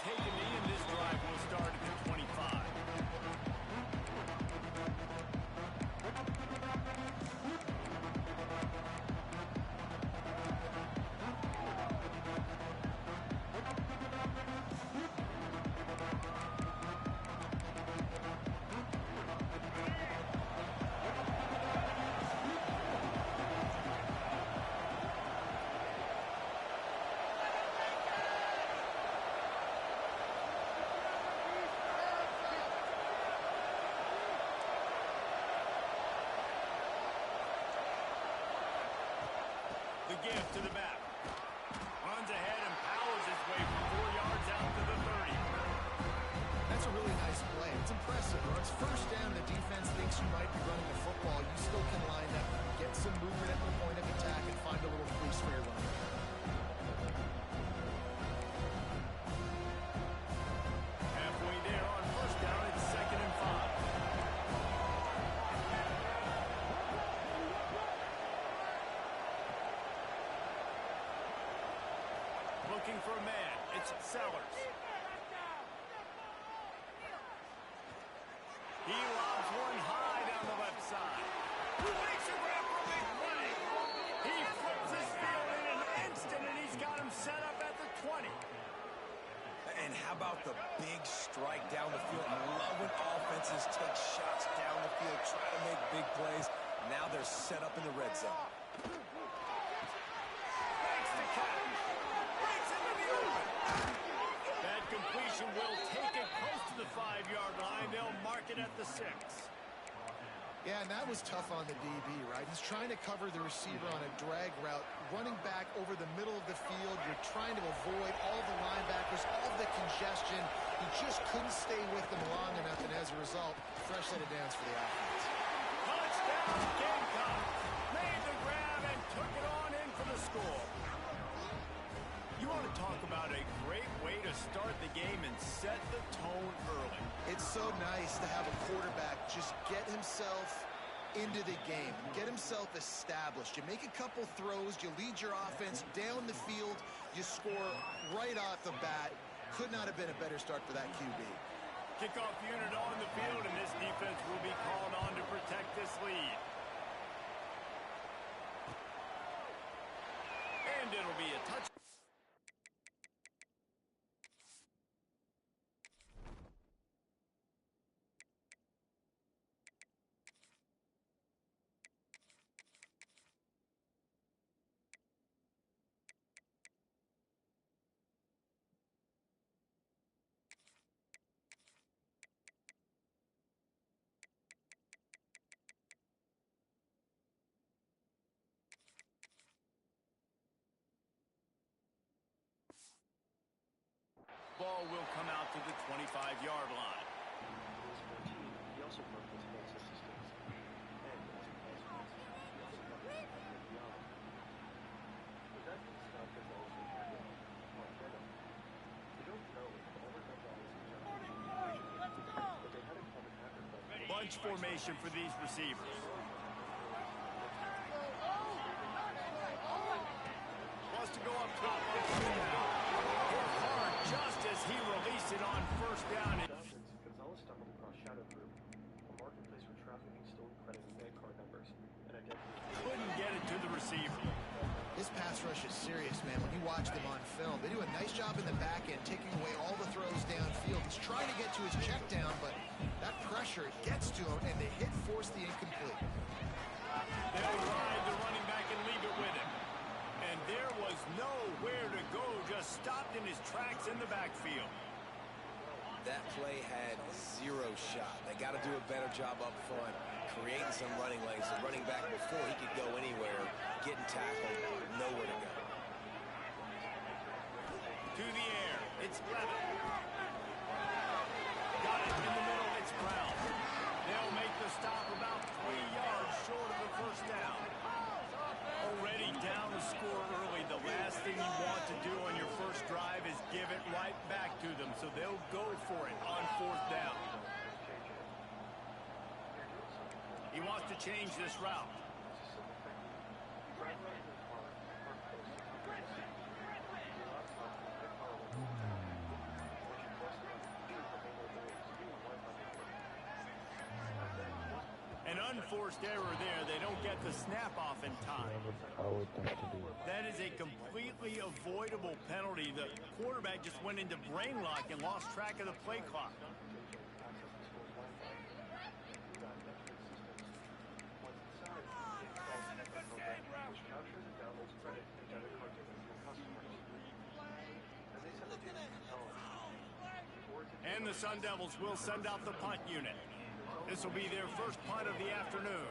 take a knee, and this drive will start at the 25. The give to the back. Runs ahead and powers his way from 4 yards out to the 30. That's a really nice play. It's impressive. When it's first down and the defense thinks you might be running the football, you still can line up, get some movement at the point of attack, and find a little crease for your running. Halfway there on first down, it's 2nd and 5. Looking for a man. It's Sellers. He lobs one high down the left side. Who makes a grab for a big play? He flips his field in an instant, and he's got him set up at the 20. And how about the big strike down the field? I love when offenses take shots down the field, try to make big plays. Now they're set up in the red zone. Makes the catch. Breaks into the open. That completion will take it close to the 5-yard line. They'll mark it at the 6. Yeah, and that was tough on the DB, right? He's trying to cover the receiver on a drag route, running back over the middle of the field. You're trying to avoid all the linebackers, all the congestion. He just couldn't stay with them long enough, and as a result, fresh set of downs for the offense. Touchdown, Gamecocks. Made the grab and took it on in for the score. You want to talk about a great way to start the game and set the tone early. It's so nice to have a quarterback just get himself into the game, get himself established. You make a couple throws, you lead your offense down the field, you score right off the bat. Could not have been a better start for that QB. Kickoff unit on the field, and this defense will be called on to protect this lead. And it'll be a touchdown. Ball will come out to the 25-yard line. He also broke his whole statistics. And as a consequence, he also got his beyond. But that didn't stop Gonzalez from trying to You don't know if Oliver Gonzalez is but they had a common pattern. Bunch formation for these receivers. Wants to go up top. Hit hard just as he released it on first down. Gonzalez stumbled across Shadow Group, a marketplace for trafficking stolen credit and bank card numbers, and identity. Couldn't get it to the receiver. This pass rush is serious, man. When you watch them on film, they do a nice job in the back end, taking away all the throws downfield. He's trying to get to his check down, but that pressure gets to him, and the hit forced the incomplete. They'll ride the running back and leave it with him. And there was nowhere to go, just stopped in his tracks in the backfield. That play had zero shot. They got to do a better job up front, creating some running lanes. The running back, before he could go anywhere, getting tackled, nowhere to go. To the air, it's Levin. Got it in the middle, it's Brown. They'll make the stop about 3 yards short of the first down. Already down a score early. The last thing you want to do on your first drive is give it right back to them, so they'll go for it on fourth down. He wants to change this route. An unforced error there. They don't get the snap off in time. That is a completely avoidable penalty. The quarterback just went into brain lock and lost track of the play clock. And the Sun Devils will send out the punt unit. This will be their first punt of the afternoon.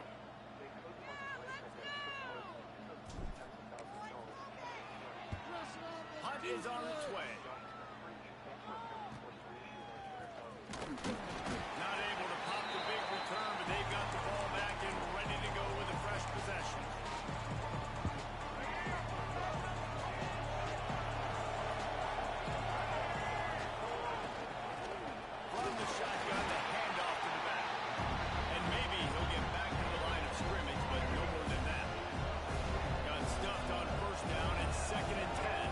Punt is on its way. Not able to pop the big return, but they've got the ball back and ready to go with a fresh possession. From the shotgun, the handoff to the back. And maybe he'll get back to the line of scrimmage, but no more than that. Got stuffed on first down. It's 2nd and 10.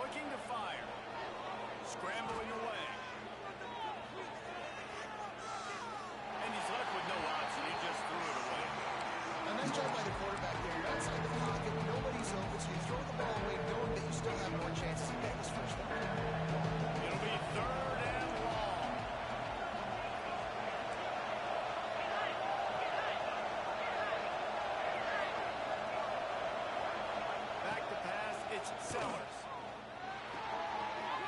Looking to fire. Scrambling away. And he's left with no option. He just threw it away. A nice job by the quarterback there. You're outside the pocket. Nobody's open, so you throw the ball away knowing that you still have more chances to get this first down. It'll be 3rd and long. Back to pass. It's Sellers.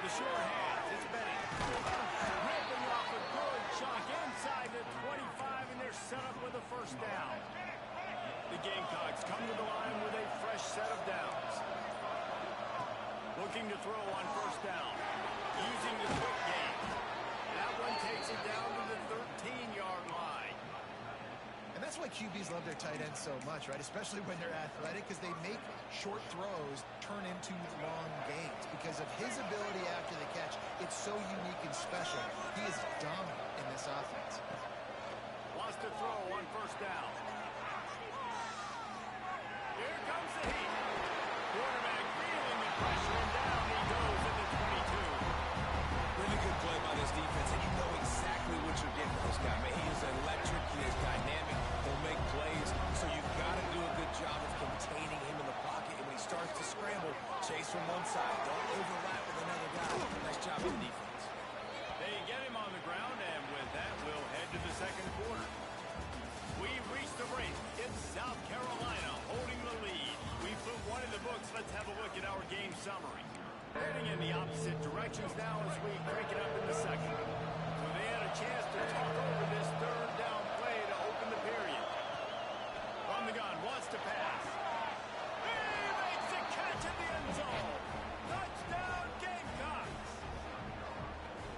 The sure hands. It's Bennett. Ripping off a good chunk inside the 25, and they're set up with a first down. The Gamecocks come to the line with a fresh set of downs. Looking to throw on first down. Using the quick game. That one takes it down to the 13-yard line. And that's why QBs love their tight ends so much, right? Especially when they're athletic, because they make short throws turn into long gains. Because of his ability after the catch, it's so unique and special. He is dominant in this offense. Wants to throw on first down. Here comes the heat. Quarterback feeling the pressure, and down he goes at the 22. Really good play by this defense, and you know exactly what you're getting with this guy. Man, he is electric. He is dynamic. He'll make plays, so you've got to do a good job of containing him in the pocket. And when he starts to scramble, chase from one side. Don't overlap with another guy. Nice job of the defense. They get him on the ground, and with that, we'll head to the second quarter. We've reached the break. It's South Carolina holding the lead. We put one in the books. Let's have a look at our game summary. Heading in the opposite directions now as we crank it up in the second. So they had a chance to talk over this 3rd down play to open the period. From the gun, wants to pass. He makes the catch in the end zone. Touchdown, Gamecocks.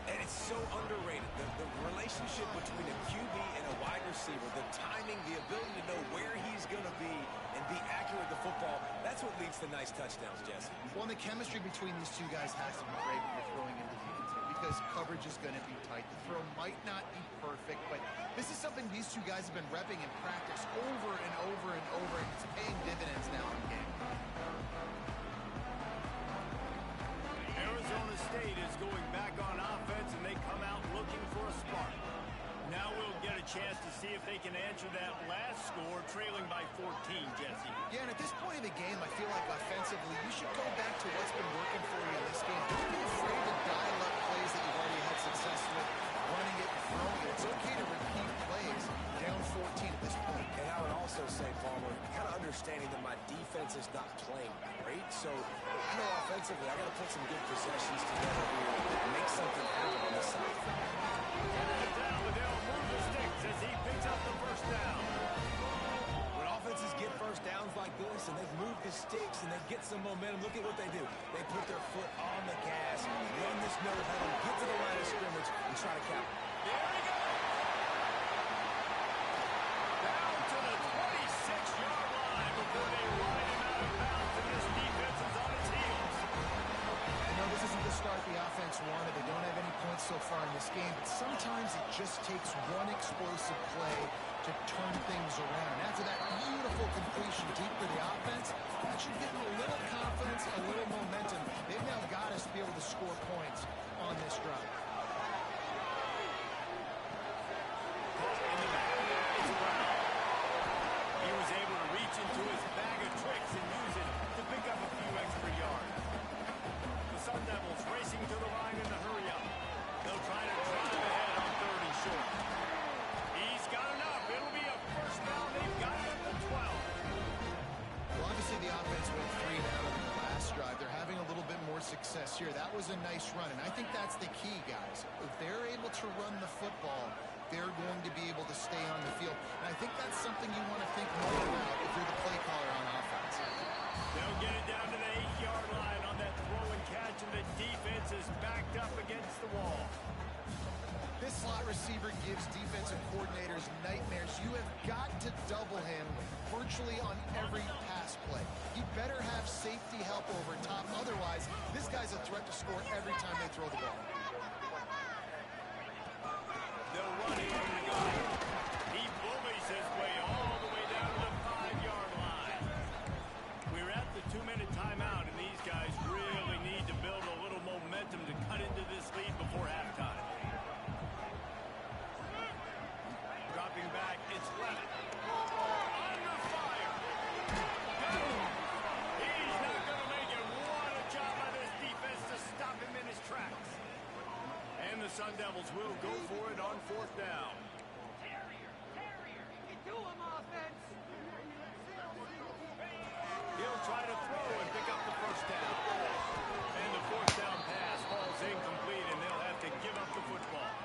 And it's so underrated. The relationship between a QB and a wide receiver, the timing, the ability to know where he's going to be and be accurate with the football, that's what leads to nice touchdowns, Jesse. Well, and the chemistry between these two guys has to be great when you're throwing into defense because coverage is going to be tight. The throw might not be perfect, but this is something these two guys have been repping in practice over and over and over, and it's paying dividends now in the game. Arizona State is going back on offense, and they come out looking for a spark. Now we'll get a chance to see if they can answer that last score, trailing by 14, Jesse. Yeah, and at this point in the game, I feel like offensively, you should go back to what's been working for you in this game. Don't be afraid to dial up plays that you've already had success with, running it and throwing it. It's okay to repeat plays down 14 at this point. And I would also say, Palmer, kind of understanding that my defense is not playing great, so, offensively, I got to put some good possessions together here and make something happen on this side. Down, but they'll move the sticks as he picks up the first down. When offenses get first downs like this and they've moved the sticks and they get some momentum, look at what they do. They put their foot on the gas, run this no huddle, get to the line of scrimmage, and try to cap it. There he goes. Down to the 26-yard line before they ride him out of bounds, and this defense is on its heels. This isn't the start the offense wanted. They don't have any points so far in this game, but sometimes it just takes one explosive play to turn things around. And after that beautiful completion deep for the offense, that should give them a little confidence, a little momentum. They've now got to be able to score points on this drive. offense here. That was a nice run, and I think that's the key, guys. If they're able to run the football, they're going to be able to stay on the field. And I think that's something you want to think more about if you're the play caller on offense. They'll get it down to the 8-yard line on that throw and catch, and the defense is backed up against the wall. This slot receiver gives defensive coordinators nightmares. You have got to double him virtually on every pass play. He better have safety help over top. Otherwise, this guy's a threat to score every time they throw the ball. They'll run him from the gun. He bullies his way all the way down to the 5-yard line. We're at the 2-minute timeout, and these guys really need to build a little momentum to cut into this lead before halftime. Dropping back, it's left. Under fire. He's not going to make it. What a job by this defense to stop him in his tracks. And the Sun Devils will go for it on 4th down. He'll try to throw and pick up the 1st down. And the 4th down pass falls incomplete, and they'll have to give up the football.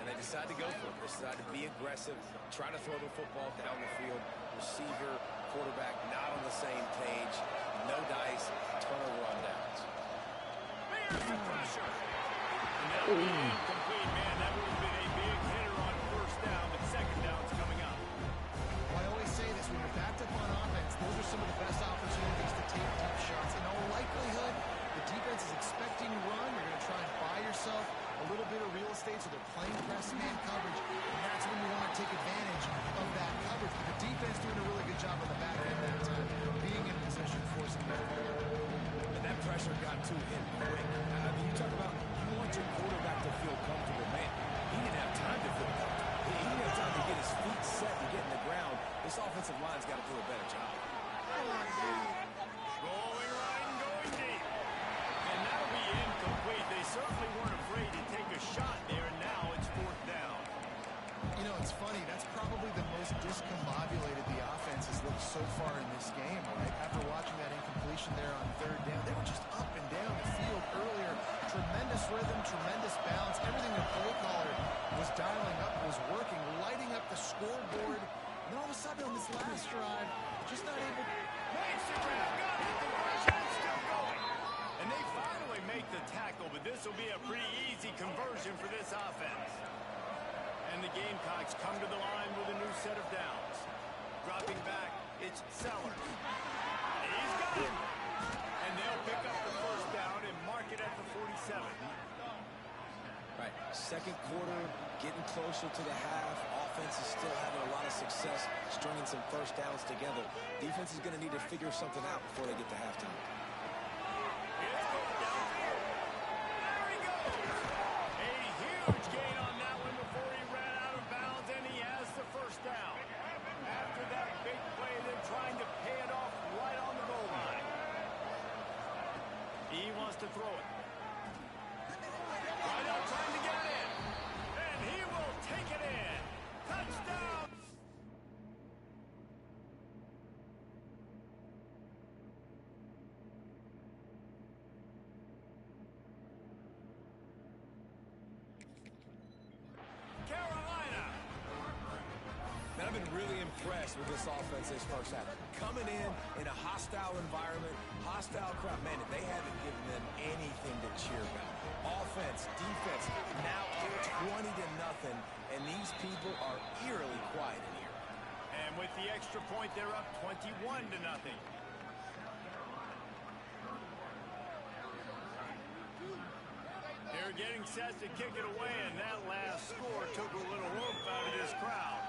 And they decide to go for it. They decide to be aggressive, try to throw the football down the field. Receiver, quarterback not on the same page. No dice, turnover on downs. There's the pressure. And that would be incomplete, man. That would have been a big hitter on 1st down, but 2nd down's coming up. Well, I always say this, when you're backed up on offense, those are some of the best opportunities to take deep shots. In all likelihood, the defense is expecting a run. You're going to try and buy yourself a little bit of real estate, so they're playing press man coverage, and that's when you want to take advantage of that coverage. But the defense doing a really good job on the back end that time, being in position, forcing that. And that pressure got to him quick. I mean, you talk about you want your quarterback to feel comfortable. Man, he didn't have time to feel comfortable. He didn't have time to get his feet set and get in the ground. This offensive line's got to do a better job. Rolling right and going deep. And that'll be incomplete. They certainly weren't afraid to take a shot there, and now it's 4th down. You know, it's funny. That's probably the most discombobulated the offense has looked so far in this game, right? After watching that incompletion there on 3rd down, they were just up and down the field earlier. Tremendous rhythm, tremendous balance. Everything the play caller was dialing up was working, lighting up the scoreboard. And all of a sudden on this last drive, just not able to... Makes the grab, got it, conversion, and still going. And they finally make the tackle, but this will be a pretty easy conversion for this offense. And the Gamecocks come to the line with a new set of downs. Dropping back, it's Sellers. He's got him. And they'll pick up the 1st down and mark it at the 47. Right, 2nd quarter, getting closer to the half. Offense is still having a lot of success stringing some 1st downs together. Defense is going to need to figure something out before they get to halftime. It's going downfield. There he goes. A huge gain on that one before he ran out of bounds, and he has the 1st down. After that big play, they're trying to pay it off right on the goal line. He wants to throw it. Right out trying to get it in. And he will take it in. Touchdown. Carolina. Man, I've been really impressed with this offense this 1st half. Coming in a hostile environment, hostile crowd. Man, they haven't given them anything to cheer about. Offense, defense, now up 20-0, and these people are eerily quiet in here. And with the extra point, they're up 21-0. They're getting set to kick it away, and that last score took a little oomph out of this crowd.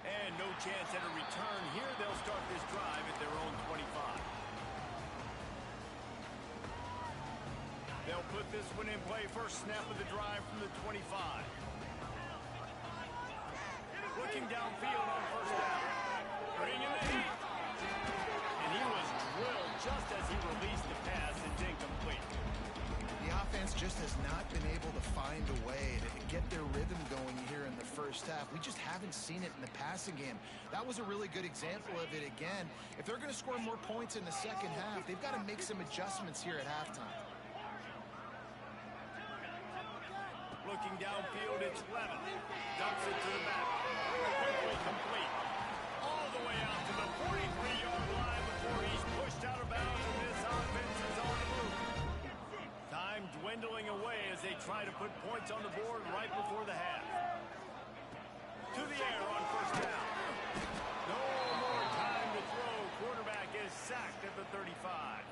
And no chance at a return here. They'll start this drive at their own 25. They'll put this one in play. First snap of the drive from the 25. Looking downfield on 1st down. Bringing the heat. And he was drilled just as he released the pass. It's incomplete. The offense just has not been able to find a way to get their rhythm going here in the 1st first half. We just haven't seen it in the passing game. That was a really good example of it again. If they're going to score more points in the second half, they've got to make some adjustments here at halftime. Looking downfield, it's Levin. Dumps it to the back. Quickly complete. All the way out to the 43-yard line before he's pushed out of bounds, and this offense is on the move. Time dwindling away as they try to put points on the board right before the half. To the air on first down. No more time to throw. Quarterback is sacked at the 35.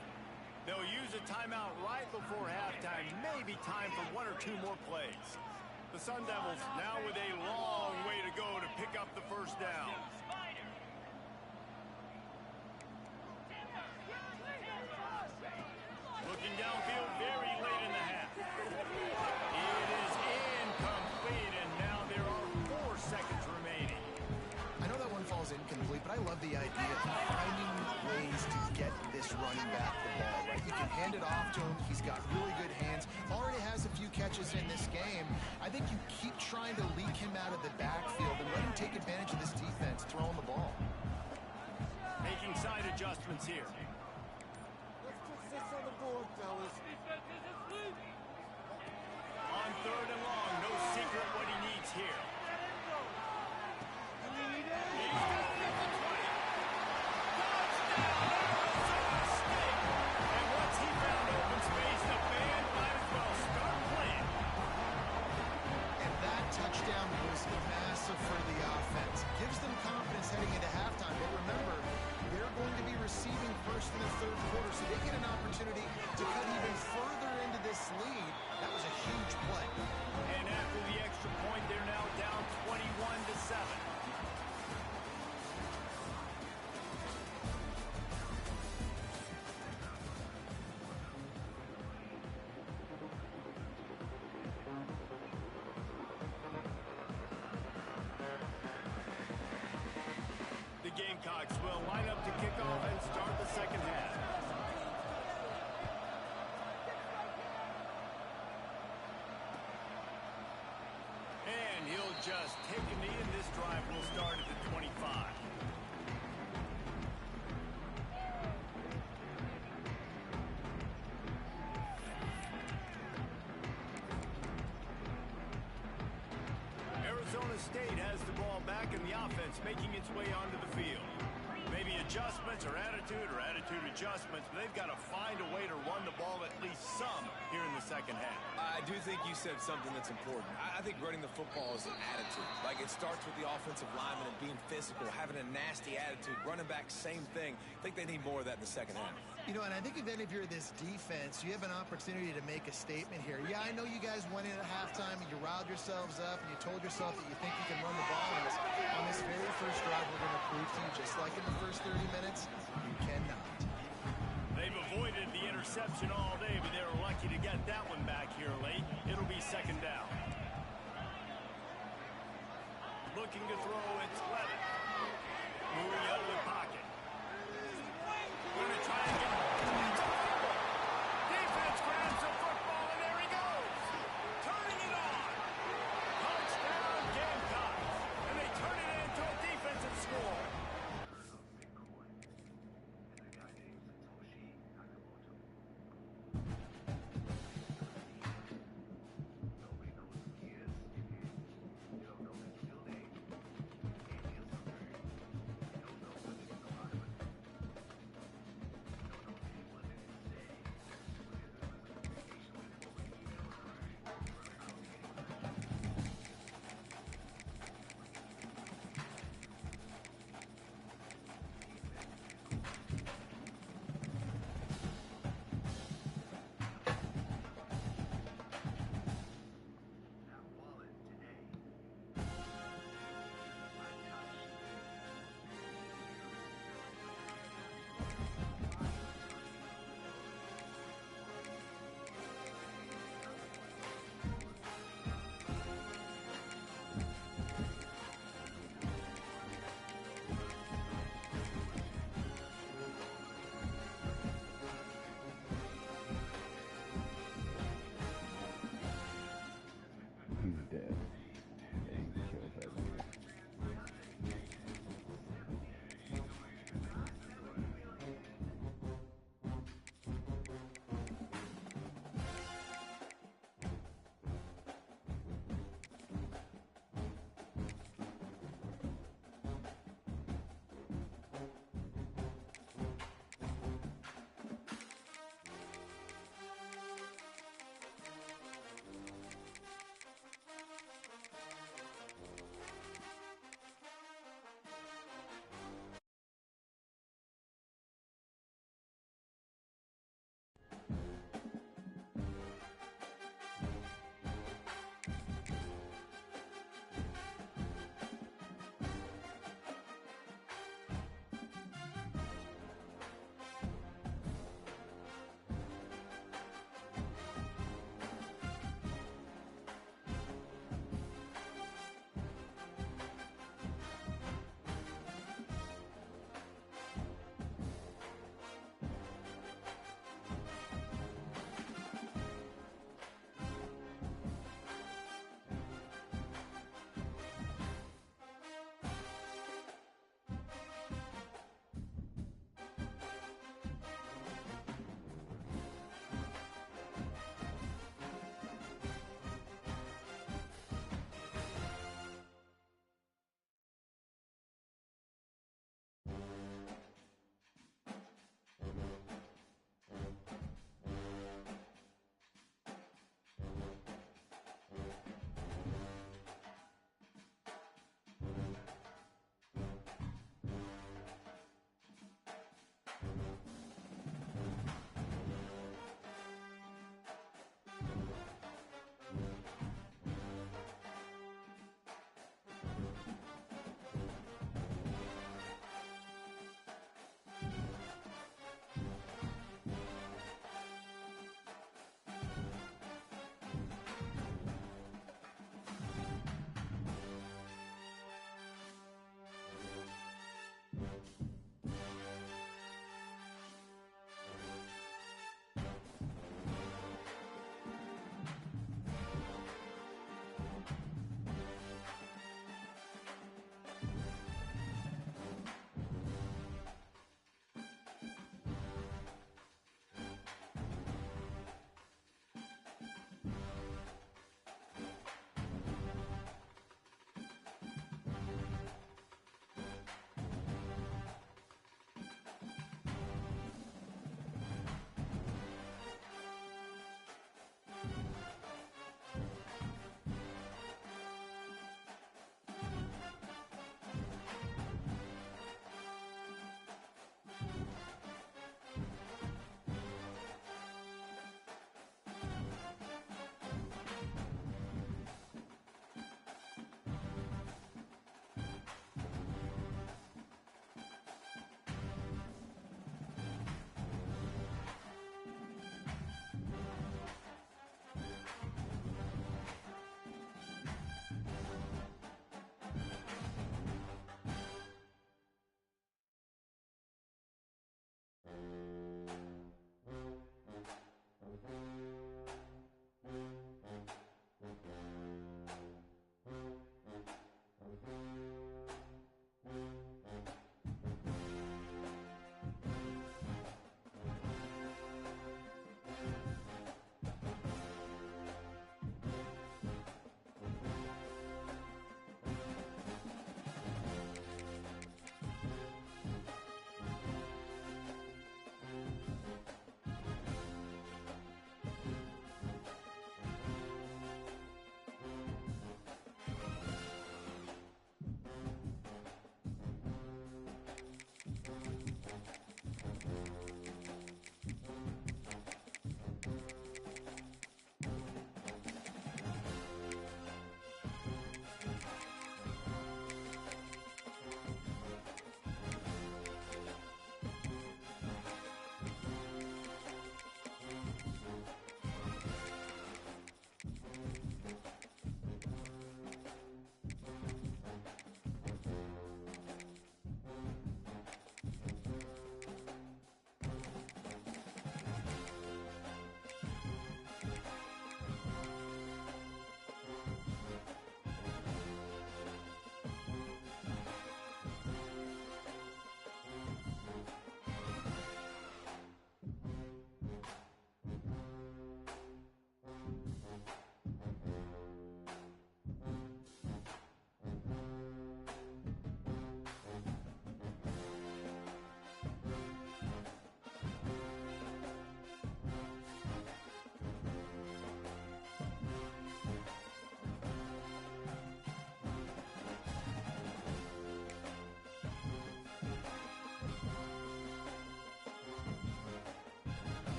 They'll use a timeout right before halftime. Maybe time for one or two more plays. The Sun Devils now with a long way to go to pick up the first down. Looking downfield very late in the half. It is incomplete, and now there are 4 seconds remaining. I know that one falls incomplete, but I love the idea of finding ways to get this running back the ball, right? You can hand it off to him. He's got really good hands. Already has a few catches in this game. I think you keep trying to leak him out of the backfield and let him take advantage of this defense throwing the ball. Making side adjustments here. Let's put 6 on the board, fellas. On third and long, no secret what he needs here. Touchdown was massive for the offense. Gives them confidence heading into halftime. But remember, they're going to be receiving first in the third quarter, so they get an opportunity to cut even further into this lead. That was a huge play. And after the extra point, they're now down 21-7. Gamecocks will line up to kick off and start the second half. And he'll just take a knee, and this drive will start at the 25. Arizona State has the ball back, and the offense making its way onto the field. Maybe adjustments or attitude adjustments, but they've got to find a way to run the ball at least some here in the second half. I do think you said something that's important. I think running the football is an attitude. Like, it starts with the offensive lineman and being physical, having a nasty attitude. Running back, same thing. I think they need more of that in the second half. You know, and I think if you're this defense, you have an opportunity to make a statement here. Yeah, I know you guys went in at halftime and you riled yourselves up and you told yourself that you think you can run the ball on this very first drive. We're going to prove to you, just like in the first 30 minutes, you cannot. They've avoided the interception all day, but they were lucky to get that one back here late. It'll be second down. Looking to throw, it's Levin. Moving out of the pocket. Going to try and get it. Defense grabs the football, and there he goes. Turning it on. Touchdown, Gamecocks. And they turn it into a defensive score.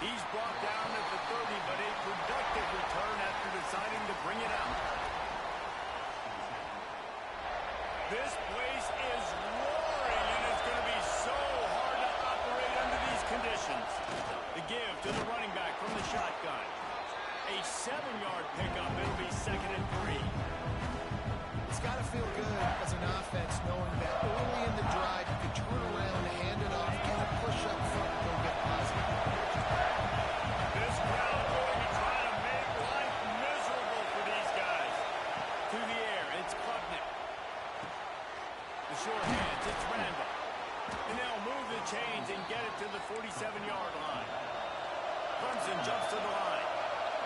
He's brought down at the 30, but a productive return after deciding to bring it out. This place is roaring, and it's going to be so hard to operate under these conditions. The give to the running back from the shotgun. A 7-yard pickup. It'll be 2nd and 3. It's got to feel good as an offense knowing that early in the drive you can turn around, hand it off, get a push up front, and go get positive. This crowd going to try to make life miserable for these guys. To the air, it's Oppenent. The short hands, it's Randall. And they'll move the chains and get it to the 47-yard line. Clemson jumps to the line.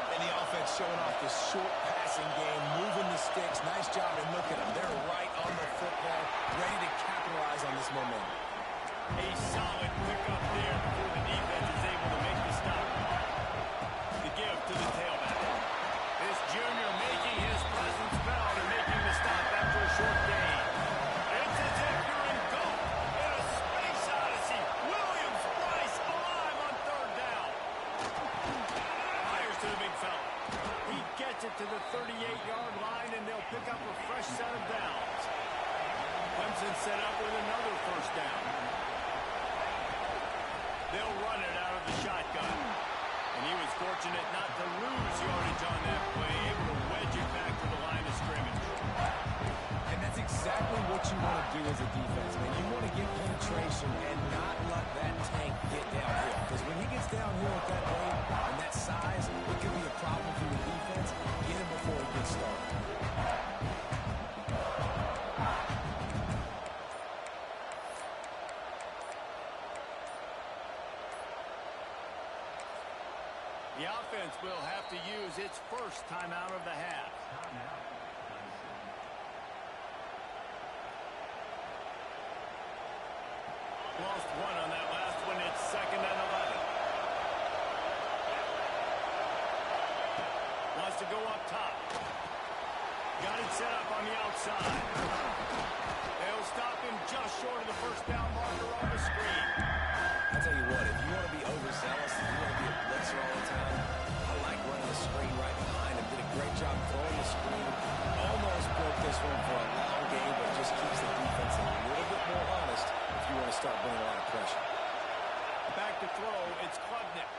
And the offense showing off this short passing game, moving the sticks. Nice job, and look at them. They're right on the football, ready to capitalize on this momentum. A solid pickup there before the defense is able to make the stop. The give to the tailback. This junior making his presence felt and making the stop after a short gain. It's as if you're engulfed in a space odyssey. Williams, Bryce alive on 3rd down. Fires to the big fella. He gets it to the 38-yard line, and they'll pick up a fresh set of downs. Clemson set up with another 1st down. They'll run it out of the shotgun. And he was fortunate not to lose yardage on that play, able to wedge it back to the line of scrimmage. And that's exactly what you want to do as a defense, man. You want to get penetration and not let that tank get downhill. Because when he gets downhill at that rate and that size, it could be a problem for your defense. Get him before he gets started. The offense will have to use its first timeout of the half. Lost one on that last one. It's 2nd and 11. Wants to go up top. Got it set up on the outside. They'll stop him just short of the 1st down marker on the screen. I'll tell you what, if you want to be overzealous, if you want to be a blitzer all the time, I like running the screen right behind him. Did a great job throwing the screen. Almost broke this one for a long game, but just keeps the defense a little bit more honest if you want to start bringing a lot of pressure. Back to throw, it's Oppenent.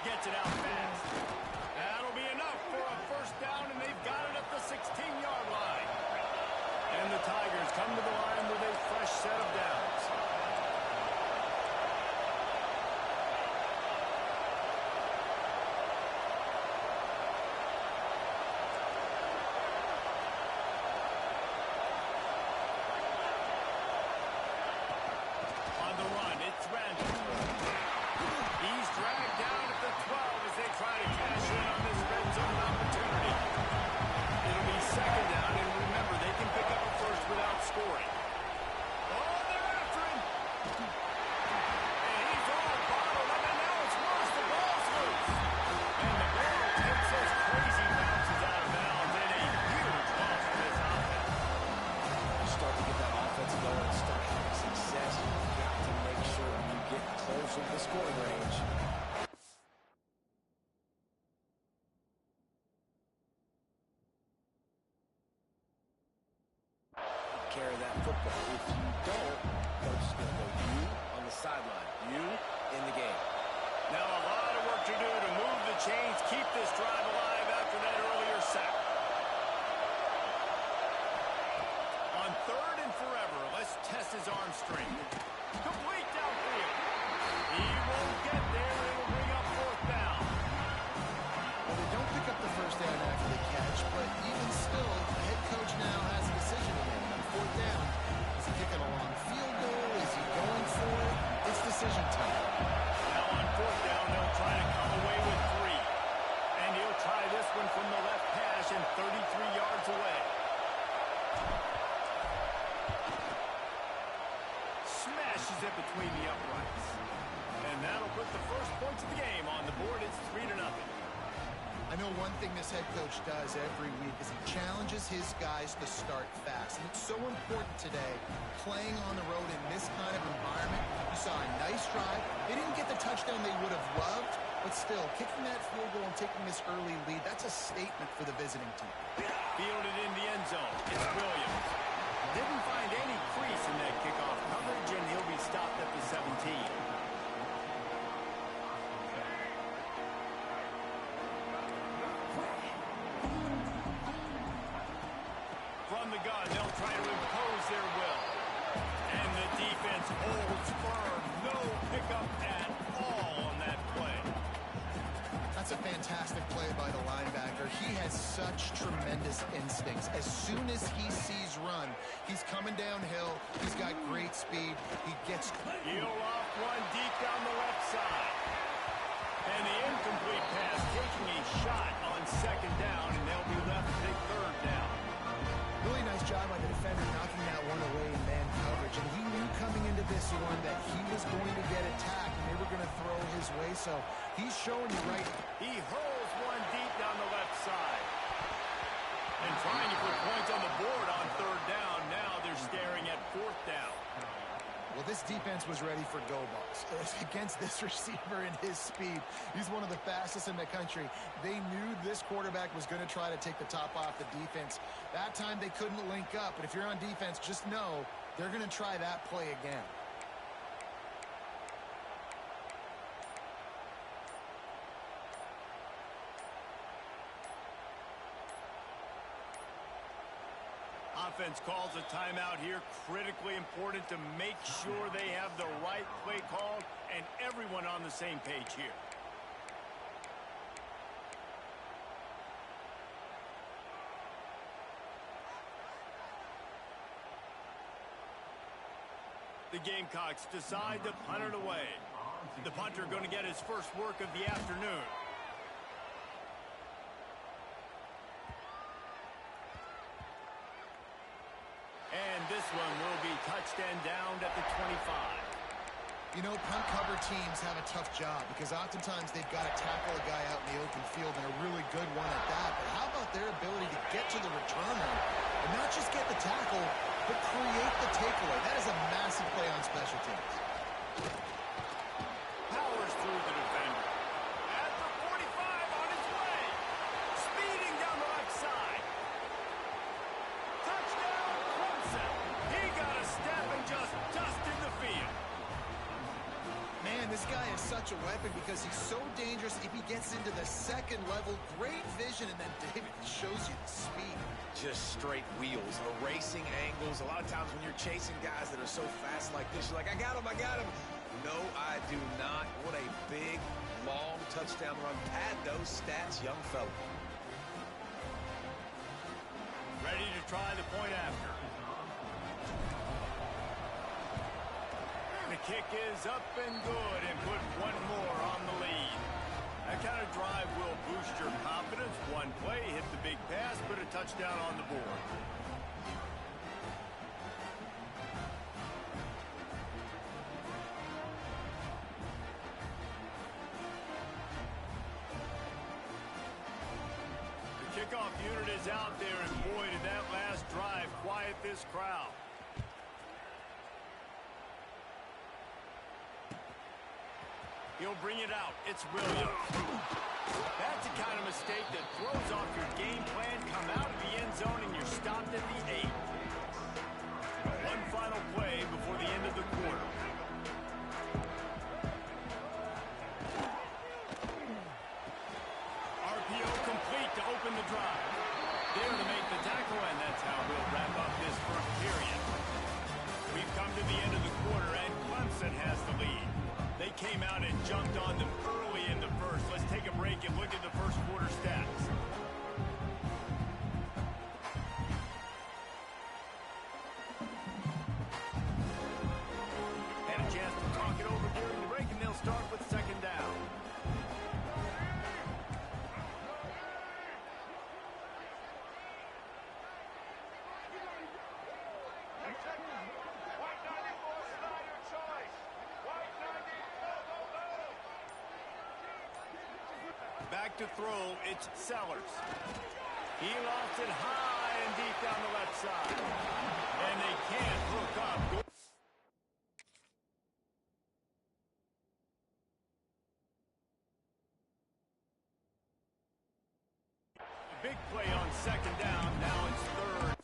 Gets it out fast. That'll be enough for a 1st down, and they've got it at the 16-yard line. And the Tigers come to the line with a fresh set of downs. On the run, it's Randall. He's dragged down at the 12 as they try to cash in on this red zone opportunity. It'll be 2nd down, and remember, they can pick up a 1st without scoring. Oh, they're after him. And he's all bottled up, and now it's worse. The ball's loose. And the ball takes those crazy bounces out of bounds, and a huge loss for this offense. Start to get that offense going and start having success. You've got to make sure you get closer to the scoring range. Carry that football. If you don't, coach is going to go you on the sideline, you in the game. Now a lot of work to do to move the chains, keep this drive alive after that earlier sack. On 3rd and forever, let's test his arm strength. Complete downfield. He won't get there. It'll bring up 4th down. Well, they don't pick up the 1st down after the catch, but even still, the head coach now has a decision to make. On 4th down, is he kicking a long field goal? Is he going for it? It's decision time. Now on 4th down, they'll try to come away with 3. And he'll try this one from the left hash and 33 yards away. Smashes it between the uprights. And that'll put the first points of the game on the board. It's 3-0. I know one thing this head coach does every week is he challenges his guys to start fast. And it's so important today, playing on the road in this kind of environment. You saw a nice drive, touchdown they would have loved, but still, kicking that field goal and taking this early lead, that's a statement for the visiting team. Fielded in the end zone. It's Williams. Didn't find any crease in that kickoff coverage, and he'll be stopped at the 17. From the gun, they'll try to impose their will. And the defense holds firm. No pickup at all on that play. That's a fantastic play by the linebacker. He has such tremendous instincts. As soon as he sees run, he's coming downhill. He's got great speed. He gets... Heel off one deep down the left side. And the incomplete pass taking a shot on second down, and they'll be left to take third down. Really nice job by the defender knocking that one away in man coverage. And he knew coming into this one that he was going to get attacked and they were going to throw his way. So he's showing you right. He hurls one deep down the left side. And trying to put points on the board on third down. Now they're staring at fourth down. Well, this defense was ready for go balls against this receiver and his speed. He's one of the fastest in the country. They knew this quarterback was going to try to take the top off the defense. That time they couldn't link up, but if you're on defense, just know they're going to try that play again. Offense calls a timeout here. Critically important to make sure they have the right play called and everyone on the same page here. The Gamecocks decide to punt it away. The punter going to get his first work of the afternoon. And this one will be touched and downed at the 25. You know, punt cover teams have a tough job because oftentimes they've got to tackle a guy out in the open field, and a really good one at that. But how about their ability to get to the returner and not just get the tackle, but create the takeaway? That is a massive play on special teams. Powers through the defender. At the 45 on his way. Speeding down the left side. Touchdown, Clemson. He got a step and just dusted the field. Man, this guy is such a weapon because he's so dangerous. If he gets into the second level, great vision, and then David shows you the speed. Just straight wheels, erasing angles. A lot of times when you're chasing guys that are so fast like this, you're like, I got him, I got him. No, I do not. What a big, long touchdown run. Pad those stats, young fella. Ready to try the point after. The kick is up and good and put one more on the lead. That kind of drive will boost your confidence. One play, hit the big pass, put a touchdown on the board. The kickoff unit is out there, and boy, did that last drive quiet this crowd. He'll bring it out. It's Williams. That's the kind of mistake that throws off your game plan. Come out of the end zone and you're stopped at the 8. One final play before the end of the quarter. RPO complete to open the drive. There to make the tackle, and that's how we'll wrap up this first period. We've come to the end of the quarter, and Clemson has the lead. They came out and jumped on them early in the first. Let's take a break and look at the first quarter stats. Had a chance to talk it over during the break, and they'll start with second down. Back to throw, it's Sellers. He lofts it high and deep down the left side. And they can't hook up. big play on second down. Now it's third.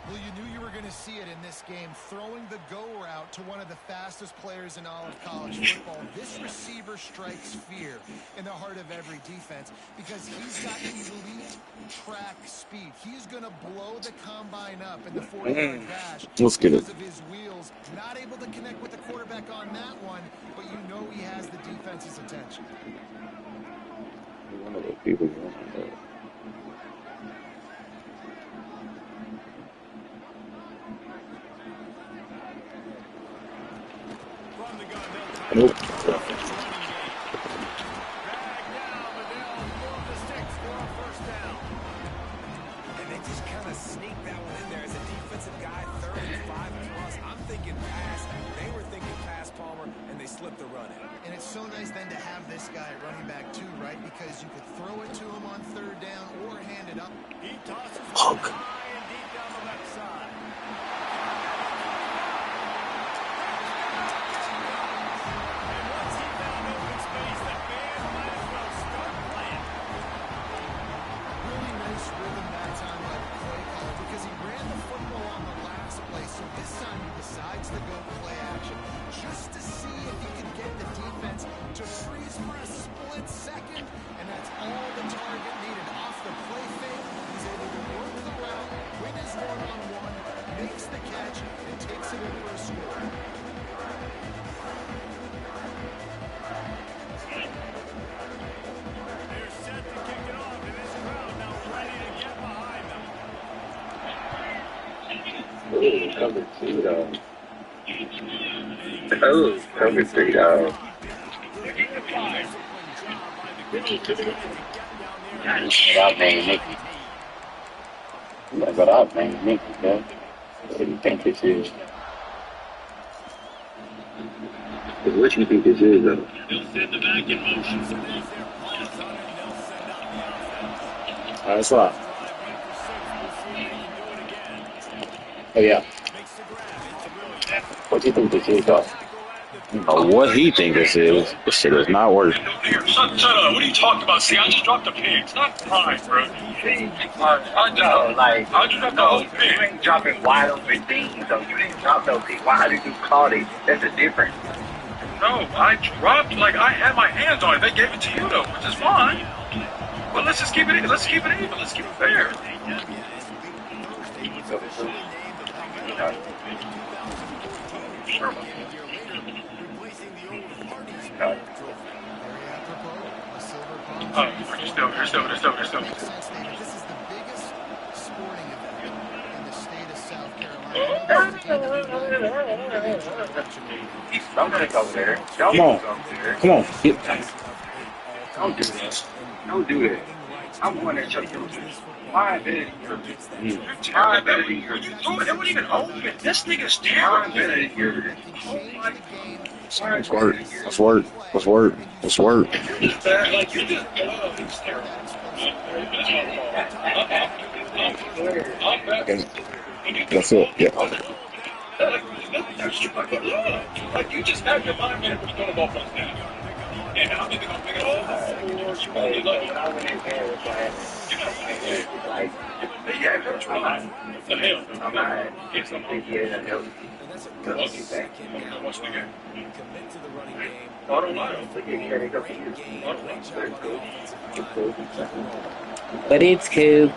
Well, you knew you were going to see it in this game, throwing the go route to one of the fastest players in all of college football. This receiver strikes fear in the heart of every defense because he's got elite track speed. He's going to blow the combine up in the 40-yard dash Let's get it. because of his wheels. Not able to connect with the quarterback on that one, but you know he has the defense's attention. One of those people you want to know. Nope. And they just kind of sneak that one in there as a defensive guy, 35 plus. I'm thinking pass. They were thinking pass, Palmer, and they slipped the run in. And it's so nice then to have this guy running back too, right? Because you could throw it to him on third down or hand it up. He tosses it high and deep down the left side. And once he found open space, the band might as well start playing. Really nice rhythm that time by the play caller because he ran the football on the last play. So this time he decides to go play action just to see if he can get the defense to freeze for a split second. And that's all the target needed. Off the play fake, he's able to work the route, win his one-on-one, makes the catch, and takes it in for a score. They're set to kick it off, and this crowd now ready to get behind them. Ooh, cover 2, though. Oh, cover 3, though. Out, man, Nicky. You gotta go out, man, Nicky, man. What do you think this is? What do you think this is, though? They'll send the back in motion. That's right. Oh, yeah. What do you think this is, though? I don't know what he think this is. This shit is not working. Here, shut up. What are you talking about? See, I just dropped a pig. It's not fine, bro. I just dropped the whole pig. You ain't dropping wide open things, though. You didn't drop no pig. Why did you call it? That's a difference. No, I dropped, I had my hands on it. They gave it to you, though, which is fine. But let's just keep it even. Let's keep it even. Let's keep it fair. Sure. You're still. This is the biggest sporting event in the state of South Carolina. I'm gonna go there. Come on. Come on. Get. Don't do that. Don't do that. I'm going to show you. My ability. My ability. You threw it. It wasn't even open. This nigga's My terrible. ability here. Let's work. Let's work. Let's work. Let's work. You're just bad. You're just he's terrible. Okay. That's it. Yeah. You just have your mind made up when you throw the ball first down. And I think they're going to pick it up. When I went in there, it was like, yeah, that's fine. The hell? I'm not. It's something here that helps. Watch the game. Commit to the running game. I don't know. But it's cool.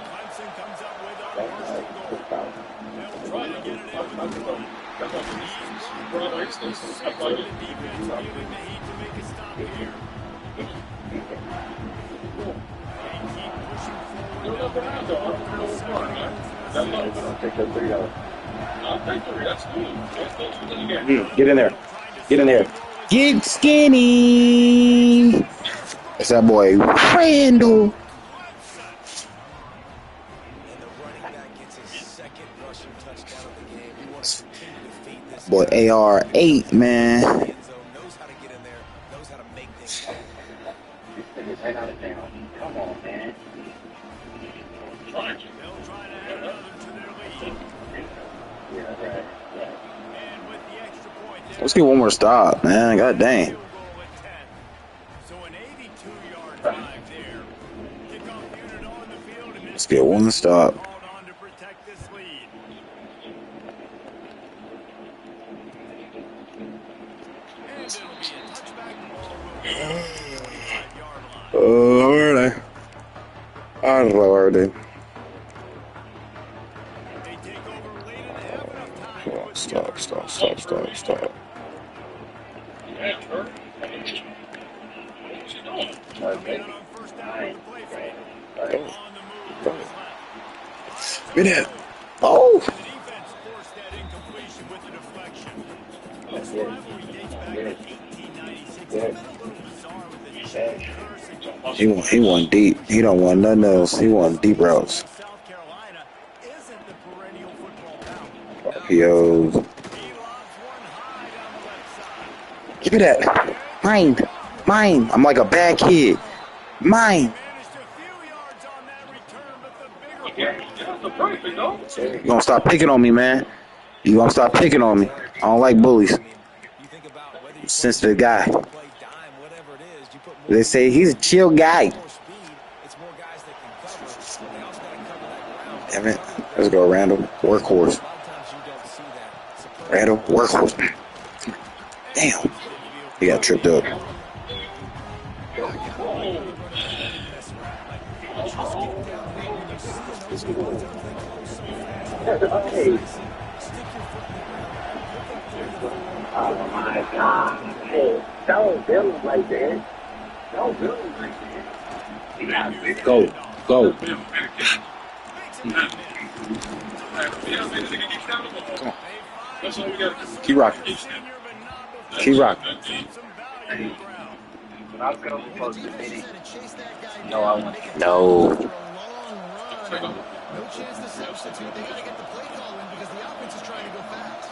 Get in there. Get in there. Get skinny. It's that boy Randall. Boy AR8, man. Knows how to get in there, knows how to make things happen. Come on, man. Let's get one more stop, man. God dang. So an get one stop. Called on to protect this lead. And it'll be a touchback. The ball will go to the 25-yard line. Alrighty. Alrighty. They take over late in the half, enough time to put Stop. Yeah, Kurt. What's he doing? coming out on first down with the play fake. On the move to his left. Get it. Oh. The defense forced that incompletion with the deflection. This rivalry dates back to 1896. It's been a little bizarre with the chain curse. He won deep. He don't want nothing else. He won deep routes. South Carolina isn't the perennial football power. RPOs. He lobs one high down the left side. Give me that. Mine. I'm like a bad kid. Mine. Managed a few yards on that return, but the bigger Yeah, that's the perfect, though. You gonna stop picking on me, man. You gonna stop picking on me. I don't like bullies. Sensitive guy. They say he's a chill guy. Damn it. Let's go, Randall. Workhorse. Randall, workhorse. Damn. He got tripped up. Oh my God. Hey, don't build him like that. Don't build him like that. You got to Go. That's all we got. Keep rocking. When I was going to post the meeting, no, I want No. For a long run. No chance to substitute. They got to get the play call in because the offense is trying to go fast.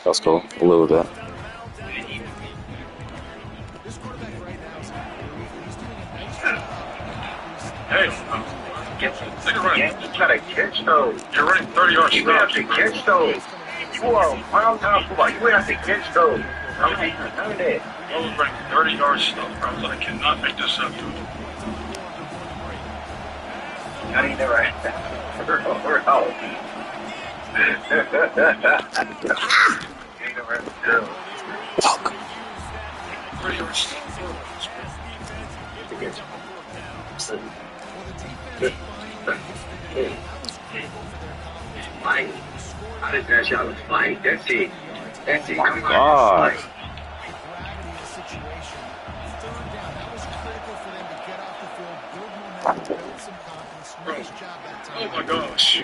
Let's go. A little bit. This quarterback right now is he's doing a nice job. Hey, take a run. you got to catch those. You're running 30 yards You have straight. to catch those. You are a prime-time football. You have to catch those. None of that. I was running 30 yards stuff. I was like, I cannot make this up, dude. I ain't never had that. We're out. Ain't never had that girl. Fuck. 30 yards stuff. Mike, I didn't ask y'all to fight. That's it. That's it. My Come on. God. Fight. Gravity of the situation. Third down. That was critical for them to get off the field, build momentum, build some confidence. Nice job that time. Oh my gosh.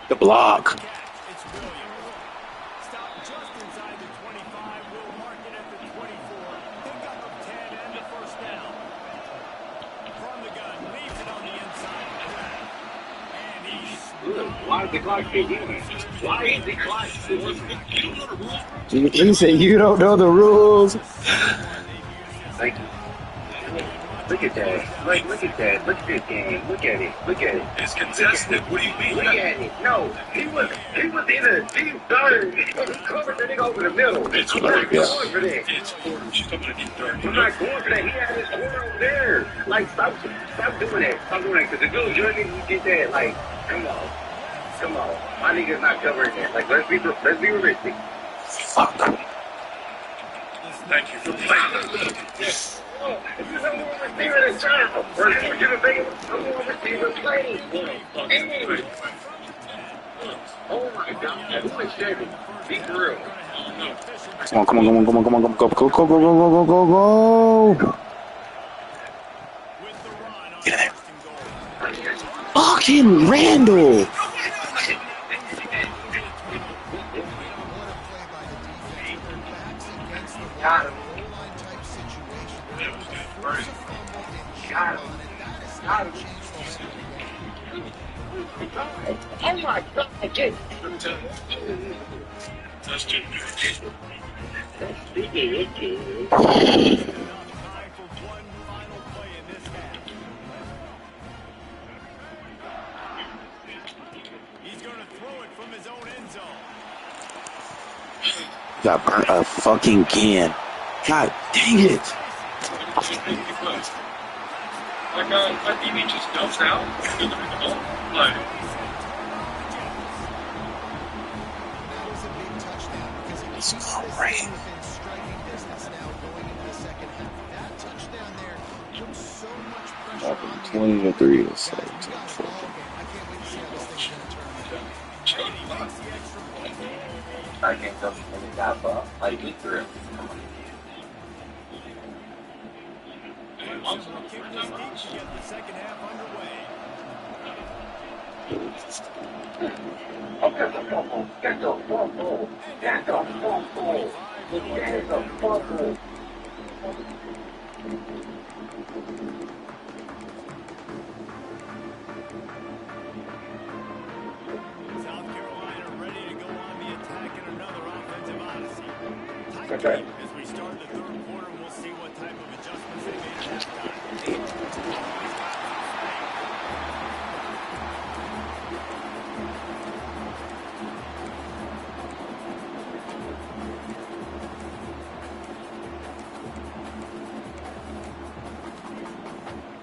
The block. It's Williams. Stop just inside the 25. Will mark it at the 24. Pick up of 10 and the first down. From the gun, leaves it on the inside. And he's Why is the clock still going? Why is the clock still going? You say you don't know the rules. Thank you. Look at that. Look at that. Look at this game. Look at it. Look at it. It's contested. What do you mean? Look at it. No, he was in a deep third. He covered the nigga over the middle. It's I'm not quarter. going for that. It's quarter. She's talking about a deep third. I'm not going for that. He had his corner over there. Like, stop doing that. Stop doing that. Because the dude, you're going to get that. Like, come on. Come on. My nigga's not covering that. Like, let's be realistic. Fuck. Thank you. Yes. Oh, this is a more receiver than John. We're going to make a more receiver play. And, oh my God. Who is Chevy? Be for real. Come on. Go. Get in there. Fucking Randall. Got him. Got him. Got him. Oh my God. Again. That's too good. That's big. zone. Got burnt a fucking can. God dang it. Like, my DB just dumps out. Like, That was a big touchdown because it It's keeps this great. thing within striking distance now going into the second half. That touchdown there puts so much pressure on the 20 to 3 to Guys, we got a 17. ball game. I can't wait to see how this thing's going to turn. And he makes the extra point. I can't come from the top up. Like, we threw it. Clemson will kick this deep to get the second half underway. Get the fumble. Get the fumble. Get the fumble. Get the fumble. South Carolina ready to go on the attack in another offensive odyssey. Tight Okay. game as we start the third quarter, and we'll see what type of adjustments they made at halftime.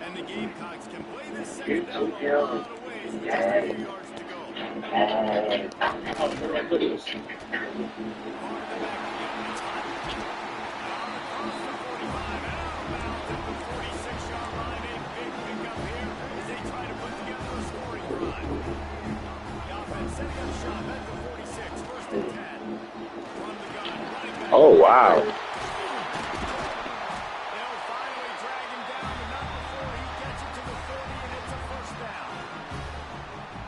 And the Gamecocks can play this second down a lot of ways with just a few yards to go. Oh, wow.